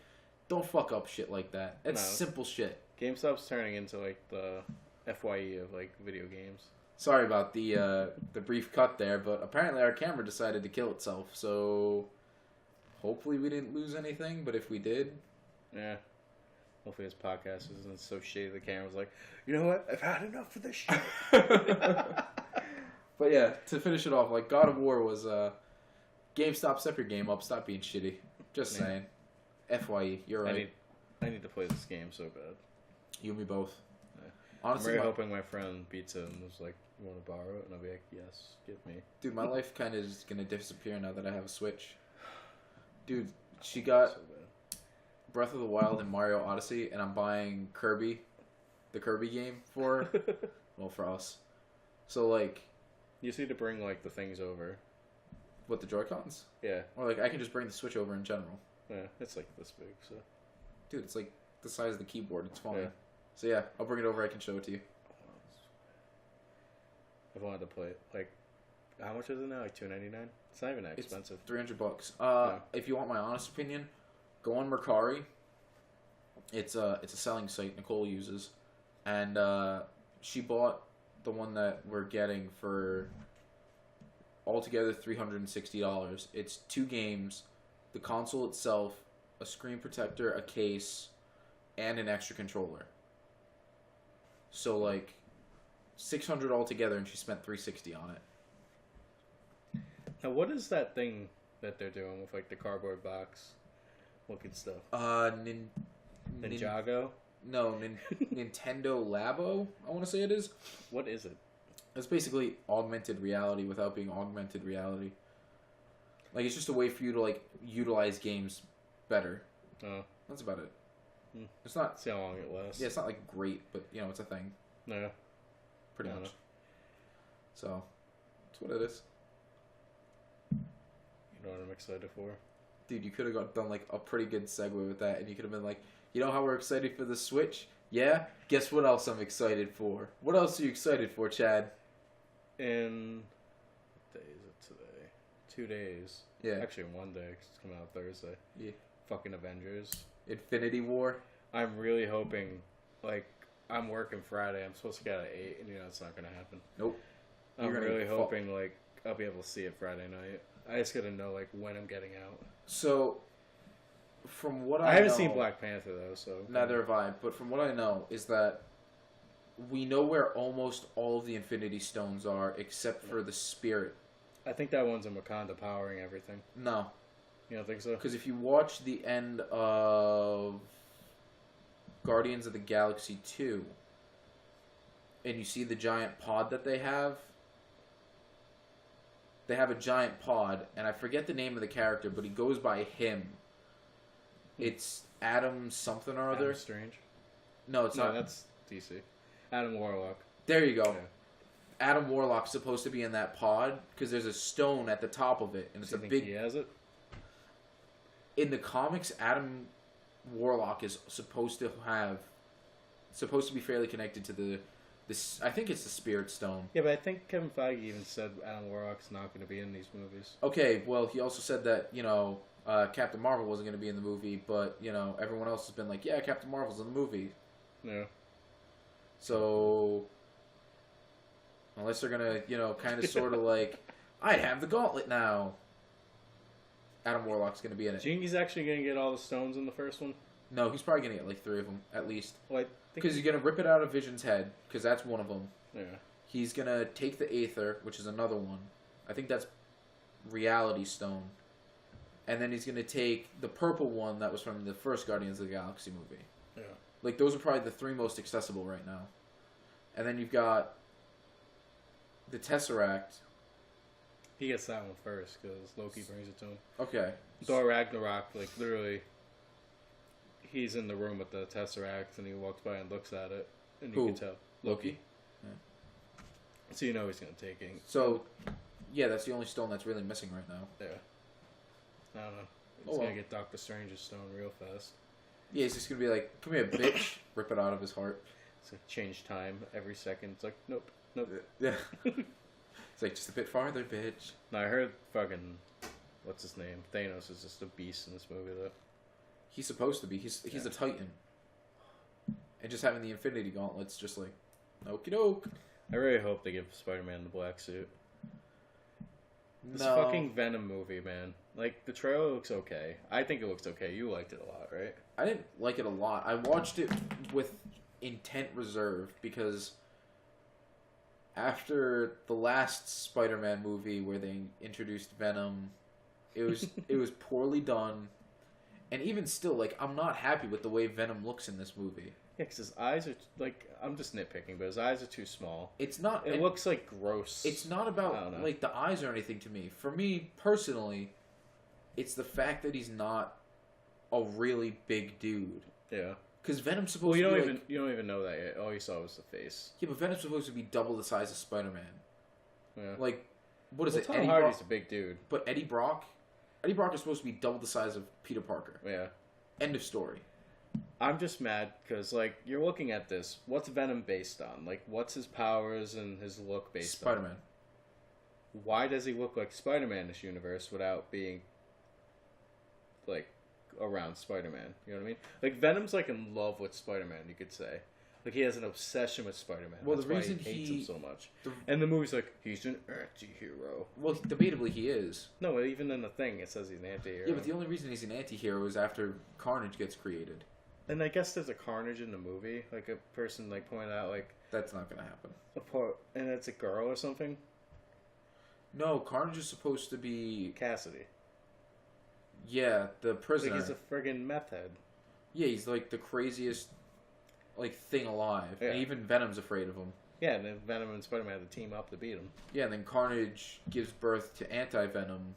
don't fuck up shit like that. That's simple shit. GameStop's turning into, like, the FYE of, like, video games. Sorry about the brief cut there, but apparently our camera decided to kill itself, so hopefully we didn't lose anything, but if we did... Yeah. Hopefully this podcast isn't so shitty the camera's like, you know what? I've had enough of this shit. But yeah, to finish it off, like, God of War was, GameStop, step your game up, stop being shitty. Just saying. FYE, you're right. I need to play this game so bad. You and me both. Yeah. Honestly, I'm really hoping my friend beats it and was like, you want to borrow it? And I'll be like, yes, give me. Dude, my life kind of is going to disappear now that I have a Switch. Dude, she got Breath of the Wild and Mario Odyssey, and I'm buying Kirby, the Kirby game for us. So, like... You just need to bring, like, the things over. What, the Joy-Cons? Yeah. Or, like, I can just bring the Switch over in general. Yeah, it's, like, this big, so... Dude, it's, like, the size of the keyboard. It's fine. Yeah. So, yeah, I'll bring it over. I can show it to you. I've wanted to play it. Like, how much is it now? Like, $2.99? It's not even that expensive. It's $300. If you want my honest opinion, go on Mercari. It's a selling site Nicole uses. And, she bought the one that we're getting for altogether $360. It's 2 games, the console itself, a screen protector, a case, and an extra controller. So like $600 altogether, and she spent $360 on it. Now, what is that thing that they're doing with like the cardboard box looking stuff? Ninjago? No, Nintendo Labo, I want to say it is. What is it? It's basically augmented reality without being augmented reality. Like, it's just a way for you to, like, utilize games better. Oh. That's about it. Hmm. It's not... See how long it lasts. Yeah, it's not, like, great, but, it's a thing. No. Pretty much. So, that's what it is. You know what I'm excited for? Dude, you could have done, like, a pretty good segue with that, and you could have been like, you know how we're excited for the Switch? Yeah? Guess what else I'm excited for? What else are you excited for, Chad? In... What day is it today? 2 days. Yeah. Actually, 1 day, 'cause it's coming out Thursday. Yeah. Fucking Avengers. Infinity War? I'm really hoping, like, I'm working Friday. I'm supposed to get out at 8, and it's not going to happen. Nope. I'm really hoping, like, I'll be able to see it Friday night. I just got to know, like, when I'm getting out. So... From what I haven't know, seen Black Panther though, so neither have I. But from what I know is that we know where almost all of the Infinity Stones are, except for the Spirit. I think that one's in Wakanda powering everything. No, You don't think so? because if you watch the end of Guardians of the Galaxy 2 and you see the giant pod that they have a giant pod, and I forget the name of the character, but he goes by him. It's Adam something or other. Adam Strange? No, it's No, not. that's DC. Adam Warlock. There you go. Yeah. Adam Warlock's supposed to be in that pod because there's a stone at the top of it, and it's Do a you think big. he has it? In the comics, Adam Warlock is supposed to be fairly connected to this. I think it's the Spirit Stone. Yeah, but I think Kevin Feige even said Adam Warlock's not going to be in these movies. Okay, well, he also said that Captain Marvel wasn't going to be in the movie, but everyone else has been like, yeah, Captain Marvel's in the movie. Yeah. So unless they're gonna kind of sort of like, I have the gauntlet now. Adam Warlock's gonna be in Do it. you think he's actually going to get all the stones in the first one? No, he's probably gonna get like 3 of them at least. Well, I think Because he's gonna rip it out of Vision's head, because that's one of them. Yeah. He's gonna take the Aether, which is another one. I think that's Reality Stone. And then he's gonna take the purple one that was from the first Guardians of the Galaxy movie. Yeah. Like, those are probably the 3 most accessible right now. And then you've got the Tesseract. He gets that one first because Loki brings it to him. Okay. Thor Ragnarok, like, literally, he's in the room with the Tesseract and he walks by and looks at it. And you Who? can tell. Loki? So you know he's going to take it. So, yeah, that's the only stone that's really missing right now. Yeah. I don't know. He's Oh, well. going to get Doctor Strange's stone real fast. Yeah, he's just gonna be like, come here, bitch. Rip it out of his heart. It's going to change time every second. It's like, nope, nope. Yeah. It's like, just a bit farther, bitch. No, I heard fucking, what's his name? Thanos is just a beast in this movie, though. He's supposed to be. He's a Titan. And just having the Infinity Gauntlet's just like, okie doke. I really hope they give Spider-Man the black suit. This No. fucking Venom movie, man. Like, the trailer looks okay. I think it looks okay. You liked it a lot, right? I didn't like it a lot. I watched it with intent reserve because after the last Spider-Man movie where they introduced Venom, it was poorly done. And even still, like, I'm not happy with the way Venom looks in this movie. Yeah, because his eyes are, like, I'm just nitpicking, but his eyes are too small. It's not... It looks, like, gross. It's not I don't about, know. like, the eyes or anything to me. For me, personally, it's the fact that he's not a really big dude. Yeah. Because Venom's supposed Well, you to don't be, even like... you don't even know that yet. All you saw was the face. Yeah, but Venom's supposed to be double the size of Spider-Man. Yeah. Like, what is Well, it? Tom Eddie Hardy's Brock? a big dude. But Eddie Brock? Eddie Brock is supposed to be double the size of Peter Parker. Yeah. End of story. I'm just mad because, like, you're looking at this. What's Venom based on? Like, what's his powers and his look based Spider-Man. on? Why does he look like Spider-Man in this universe without being, like, around Spider-Man? You know what I mean? Like, Venom's, like, in love with Spider-Man, you could say. Like, he has an obsession with Spider-Man. Well, That's the why reason he hates he- him so much. the- And the movie's like, he's an anti-hero. Well, debatably he is. No, even in the thing, it says he's an anti-hero. Yeah, but the only reason he's an anti-hero is after Carnage gets created. And I guess there's a Carnage in the movie. Like, a person, like, pointed out, like, That's not going to happen. a part, and it's a girl or something. No, Carnage is supposed to be... Cassidy. Yeah, the prisoner. Like, he's a friggin' meth head. Yeah, he's like the craziest like thing alive. Yeah. And even Venom's afraid of him. Yeah, and then Venom and Spider-Man have to team up to beat him. Yeah, and then Carnage gives birth to Anti-Venom,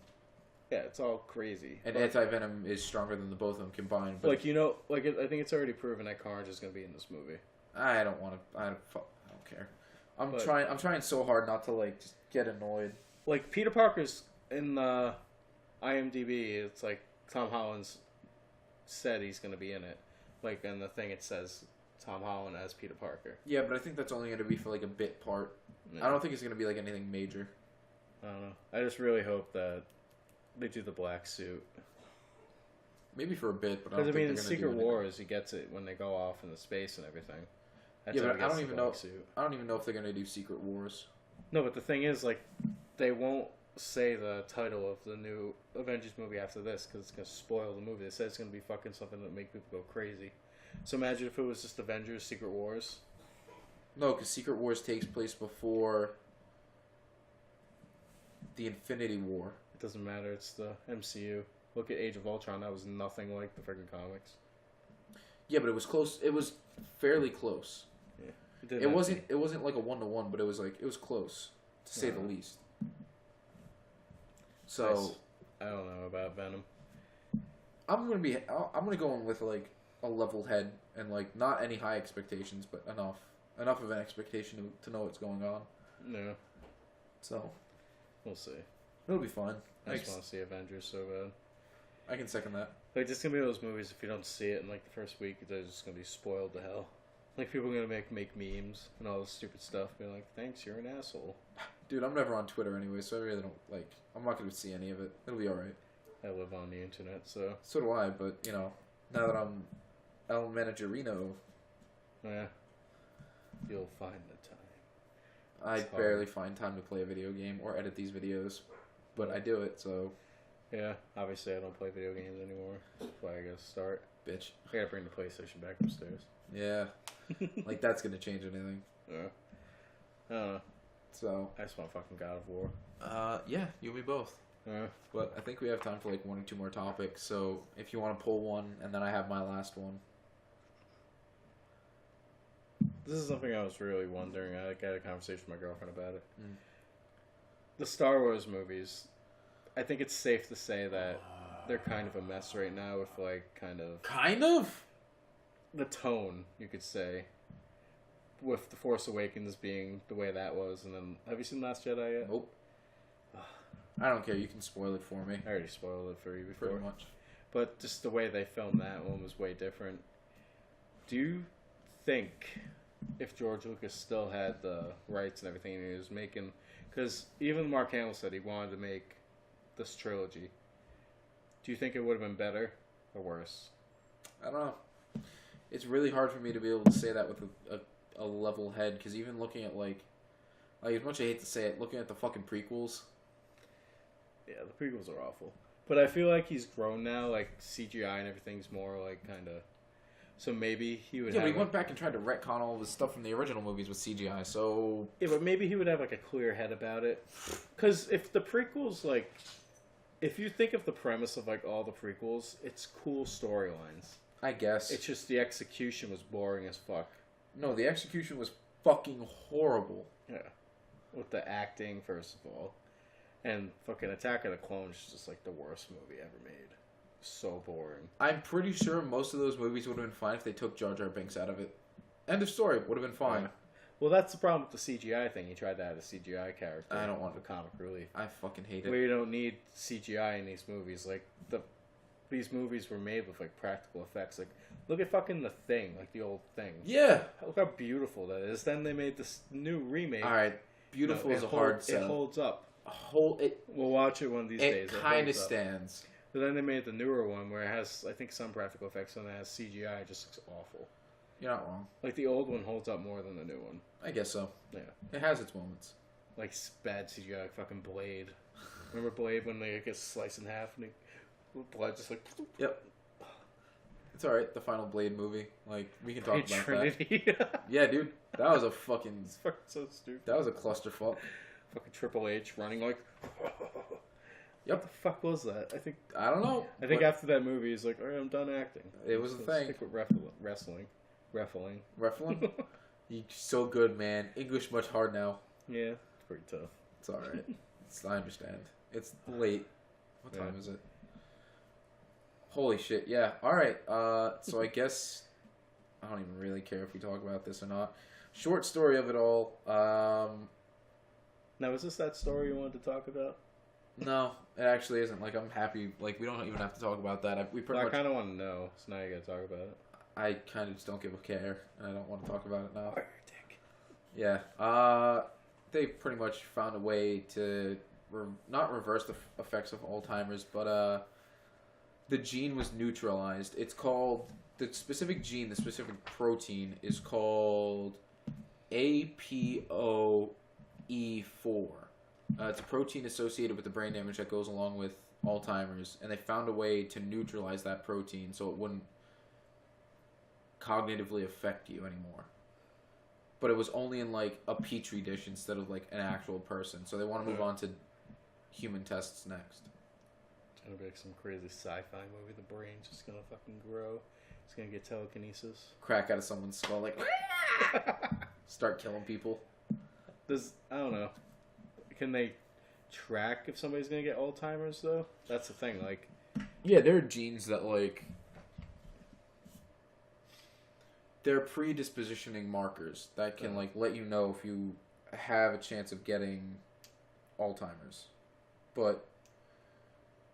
Yeah, it's all crazy. and But, Anti-Venom is stronger than the both of them combined. But like, you know, like, I think it's already proven that Carnage is going to be in this movie. I don't want to. I don't care. I'm But- trying. I'm trying so hard not to like just get annoyed. Like, Peter Parker's in the IMDb, it's like Tom Holland's said he's going to be in it. Like, in the thing it says Tom Holland as Peter Parker. Yeah, but I think that's only going to be for like a bit part. Yeah. I don't think it's going to be like anything major. I don't know. I just really hope that they do the black suit. Maybe for a bit, but I Because, don't I mean, think in they're going to do Secret anything. Wars, he gets it when they go off into space and everything. That's Yeah, how but he I gets don't the even black know. suit. I don't even know if they're going to do Secret Wars. No, but the thing is, like, they won't say the title of the new Avengers movie after this because it's going to spoil the movie. They said it's going to be fucking something that make people go crazy. So imagine if it was just Avengers Secret Wars. No, because Secret Wars takes place before the Infinity War. It doesn't matter. It's the MCU. Look at Age of Ultron. That was nothing like the freaking comics. Yeah, but it was close. It was fairly close. Yeah. It wasn't. It wasn't like a 1-to-1, but it was like it was close, to say the least. So I don't know about Venom. I'm gonna go in with like a level head and like not any high expectations, but enough of an expectation to know what's going on. Yeah. So We'll see. it'll be fun. I just want to see Avengers so bad. I can second that. Like, this is gonna be those movies, if you don't see it in like the first week, they're just gonna be spoiled to hell. Like, people are gonna make memes and all this stupid stuff, being like, thanks, you're an asshole. Dude, I'm never on Twitter anyway, so I really don't like. I'm not gonna see any of it. It'll be all right. I live on the internet, so. So do I, but you know, now that I'm El Managerino, Yeah. You'll find the time. I It's hard. barely find time to play a video game or edit these videos, but I do it. So, Yeah, obviously I don't play video games anymore. That's why I gotta start. bitch. I gotta bring the PlayStation back upstairs. Yeah, like that's gonna change anything. Yeah. I don't know. So, I just want fucking God of War. yeah, you and me both. Yeah. But I think we have time for like 1 or 2 more topics. So if you want to pull one, and then I have my last one. This is something I was really wondering. I had a conversation with my girlfriend about it. Mm. The Star Wars movies, I think it's safe to say that they're kind of a mess right now with, like, kind of the tone, you could say, with The Force Awakens being the way that was. And then, have you seen Last Jedi yet? Nope. I don't care. You can spoil it for me. I already spoiled it for you before. Pretty much. But just the way they filmed that one was way different. Do you think if George Lucas still had the rights and everything and he was making... Because even Mark Hamill said he wanted to make this trilogy. Do you think it would have been better or worse? I don't know. It's really hard for me to be able to say that with a level head, because even looking at like as much as I hate to say it, looking at the fucking prequels. Yeah, the prequels are awful. But I feel like he's grown now, like CGI and everything's more like kind of... So maybe he would Yeah, have... but he went back and tried to retcon all of his stuff from the original movies with CGI, so... Yeah, but maybe he would have like a clear head about it. Because if the prequels, like... If you think of the premise of like all the prequels, it's cool storylines. I guess. It's just the execution was boring as fuck. No, the execution was fucking horrible. Yeah. With the acting, first of all. And fucking Attack of the Clones is just like the worst movie ever made. So boring. I'm pretty sure most of those movies would have been fine if they took Jar Jar Binks out of it. End of story. Would have been fine. Yeah. Well, that's the problem with the CGI thing. He tried to add a CGI character. I don't want the comic relief. I fucking hate it. We don't need CGI in these movies. Like these movies were made with like practical effects. Like look at fucking The Thing, like the old Thing. Yeah. Look how beautiful that is. Then they made this new remake. All right. Beautiful is a hard sell. It holds up. We'll watch it one of these days. It kind of stands. But then they made the newer one where it has, I think, some practical effects and it has CGI. It just looks awful. You're not wrong. Like the old one holds up more than the new one. I guess so. Yeah. It has its moments. Like bad CGI, like fucking Blade. Remember Blade when they get sliced in half and blood just like... Yep. It's alright, the final Blade movie. Like, we can talk about Trinity. that. Yeah, dude. That was a fucking... It's fucking so stupid. That was a clusterfuck. Fucking Triple H running like... Yep. What the fuck was that? I don't know. I think after that movie, he's like, alright, I'm done acting. It was a thing. Stick with wrestling. Referling? You're so good, man. English much hard now. Yeah, it's pretty tough. It's alright. I understand. It's late. What time is it? Holy shit, yeah. Alright, so I guess... I don't even really care if we talk about this or not. Short story of it all. Now, is this that story you wanted to talk about? No, it actually isn't. Like, I'm happy. Like, we don't even have to talk about that. I kind of want to know, so now you gotta talk about it. I kind of just don't give a care, and I don't want to talk about it now. Oh, dick. Yeah. They pretty much found a way to not reverse the effects of Alzheimer's, but the gene was neutralized. It's called the specific gene, the specific protein is called APOE4. It's a protein associated with the brain damage that goes along with Alzheimer's, and they found a way to neutralize that protein so it wouldn't cognitively affect you anymore. But it was only in like a petri dish instead of like an actual person. So they want to move on to human tests next. It's gonna be like some crazy sci-fi movie. The brain's just gonna fucking grow. It's gonna get telekinesis. Crack out of someone's skull, like start killing people. I don't know. Can they track if somebody's gonna get Alzheimer's though? That's the thing. Like, Yeah, there are genes that like they're predispositioning markers that can like let you know if you have a chance of getting Alzheimer's. But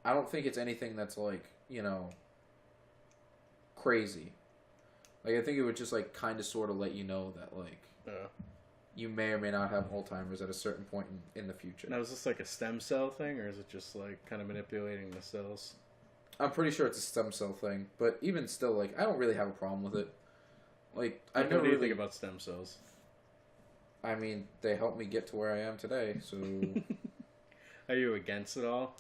I don't think it's anything that's like, crazy. Like I think it would just like kind of sort of let you know that like you may or may not have Alzheimer's at a certain point in the future. now is this like a stem cell thing, or is it just like kind of manipulating the cells? I'm pretty sure it's a stem cell thing, but even still, like I don't really have a problem with it. Like I What never do you really think about stem cells? I mean, they helped me get to where I am today, so Are you against it all?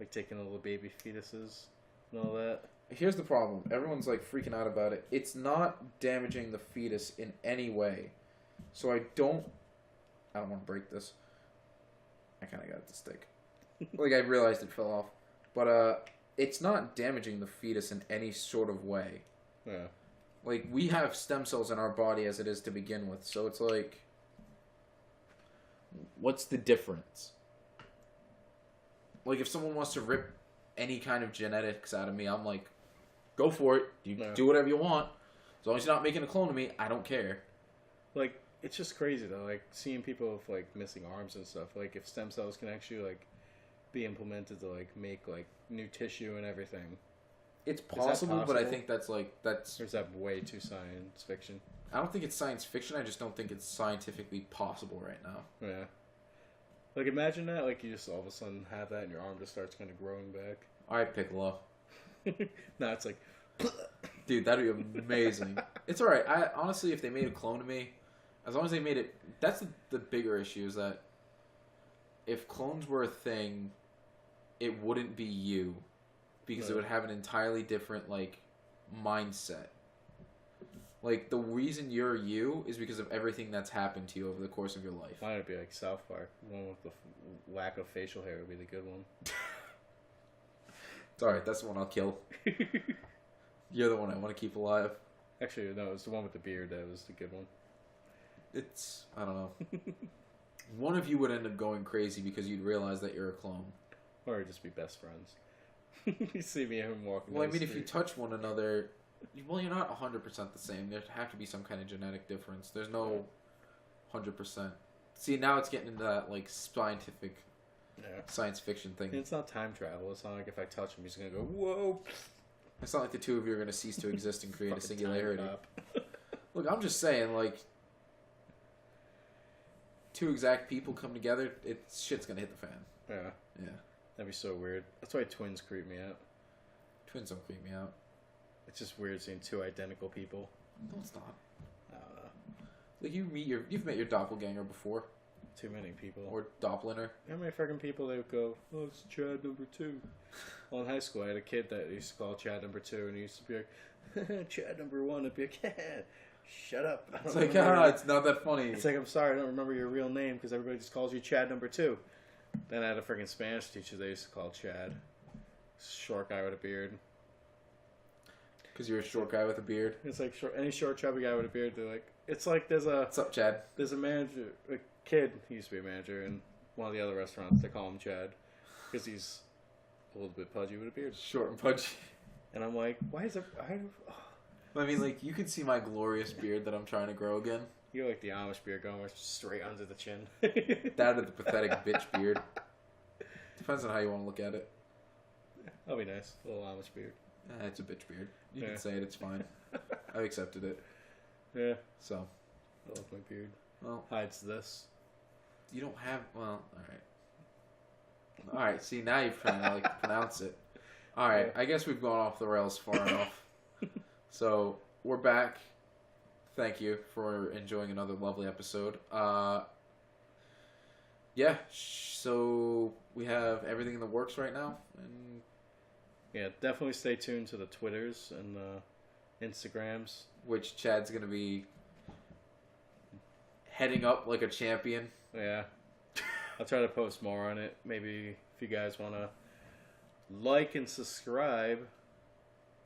Like taking little baby fetuses and all that? here's the problem. Everyone's like freaking out about it. It's not damaging the fetus in any way. So I don't want to break this. I kind of got it to stick. Like I realized it fell off. But it's not damaging the fetus in any sort of way. Yeah. Like we have stem cells in our body as it is to begin with. So it's like what's the difference? Like if someone wants to rip any kind of genetics out of me, I'm like, go for it. You do whatever you want. As long as you're not making a clone of me, I don't care. Like, it's just crazy though. Like seeing people with like missing arms and stuff. Like if stem cells can actually like be implemented to like make like new tissue and everything. It's possible, but I think that's Or is that way too science fiction? I don't think it's science fiction. I just don't think it's scientifically possible right now. Yeah. Like imagine that. Like you just all of a sudden have that, and your arm just starts kind of growing back. All right, Piccolo. No, it's like, Dude, that'd be amazing. It's all right. I honestly, if they made a clone of me, as long as they made it, that's the bigger issue is that if clones were a thing, it wouldn't be you, because it would have an entirely different like mindset. Like the reason you're you is because of everything that's happened to you over the course of your life. mine would be like South Park. The one with the lack of facial hair would be the good one. It's all right. That's the one I'll kill. You're the one I want to keep alive. Actually, no, it was the one with the beard that was the good one. I don't know. One of you would end up going crazy because you'd realize that you're a clone. Or just be best friends. You see me and him walking. Well, I down the mean, if you street. touch one another, well, you're not 100% the same. There'd have to be some kind of genetic difference. There's no 100%. See, now it's getting into that, like, scientific science fiction thing. It's not time travel. It's not like if I touch him, he's gonna go, whoa. It's not like the two of you are going to cease to exist and create a Fucking singularity. time cop. Look, I'm just saying, like, two exact people come together, shit's going to hit the fan. Yeah. Yeah. That'd be so weird. That's why twins creep me out. Twins don't creep me out. It's just weird seeing two identical people. No, it's not. I don't know. Like, you've met your doppelganger before. Too many people. Or doppler. How many freaking people they would go, oh, it's Chad number 2. Well, in high school, I had a kid that used to call Chad number 2, and he used to be like, Chad number 1. I'd be like, shut up. I It's don't like, remember it's not that funny. It's like, I'm sorry, I don't remember your real name because everybody just calls you Chad number 2. Then I had a freaking Spanish teacher they used to call Chad. Short guy with a beard. Because you're a short guy with a beard. It's like any short chubby guy with a beard. They're like, it's like there's a What's up, Chad? manager, a kid. He used to be a manager in one of the other restaurants. They call him Chad because he's a little bit pudgy with a beard. Short and pudgy. And I'm like, why is it? I mean, like, you can see my glorious beard that I'm trying to grow again. You're like the Amish beard going straight under the chin. That or the pathetic bitch beard. Depends on how you want to look at it. That'll be nice. A little Amish beard. It's a bitch beard. You Yeah. can say it, it's fine. I've accepted it. Yeah. So, I love my beard. well, Hides this. you don't have, well, alright, see, now you're trying to, like, pronounce it. Alright, I guess we've gone off the rails far enough. So, we're back. Thank you for enjoying another lovely episode. Yeah, so we have everything in the works right now, and Yeah, definitely stay tuned to the Twitters and the Instagrams. which Chad's gonna be heading up like a champion. Yeah. I'll try to post more on it. Maybe if you guys want to like and subscribe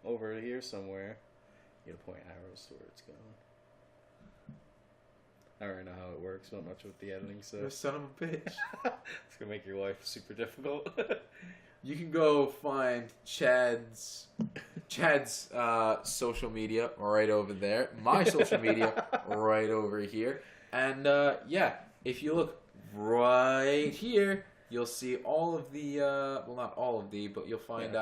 over here somewhere, you gotta point arrows to where it's going. I don't know how it works. Not much with the editing, so You son of a bitch. it's gonna make your life super difficult. You can go find Chad's social media right over there. My social media right over here. And yeah, if you look right here, you'll see all of the well, not all of the, but you'll find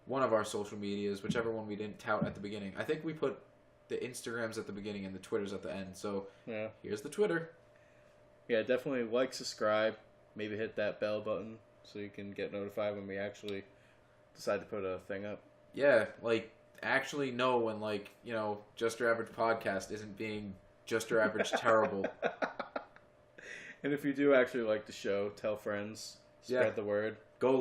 one of our social medias, whichever one we didn't tout at the beginning. I think we put the Instagrams at the beginning and the Twitters at the end. So Yeah. here's the Twitter. Yeah, definitely like, subscribe, maybe hit that bell button so you can get notified when we actually decide to put a thing up. Yeah, like actually know when, like, you know, Just Your Average Podcast isn't being Just Your Average terrible. And if you do actually like the show, tell friends, spread the word. Go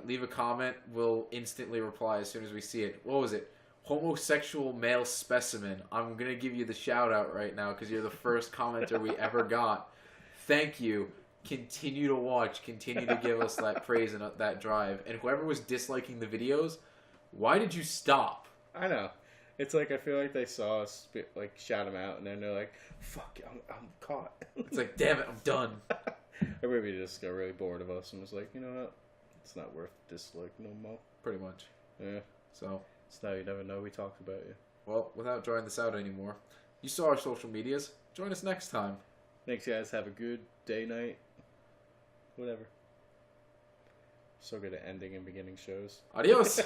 leave a comment. We'll instantly reply as soon as we see it. What was it? Homosexual male specimen. I'm going to give you the shout out right now because you're the first commenter we ever got. Thank you. Continue to watch. Continue to give us that praise and that drive. And whoever was disliking the videos, why did you stop? I know. It's like I feel like they saw us like shout them out, and then they're like, "Fuck, I'm caught." It's like, damn it, I'm done. Or maybe they just got really bored of us and was like, you know what? It's not worth dislike no more. Pretty much. Yeah. So, Now you never know. We talked about you. well, without drawing this out anymore, you saw our social medias. Join us next time. Thanks, guys. Have a good day, night, whatever. So good at ending and beginning shows. Adios.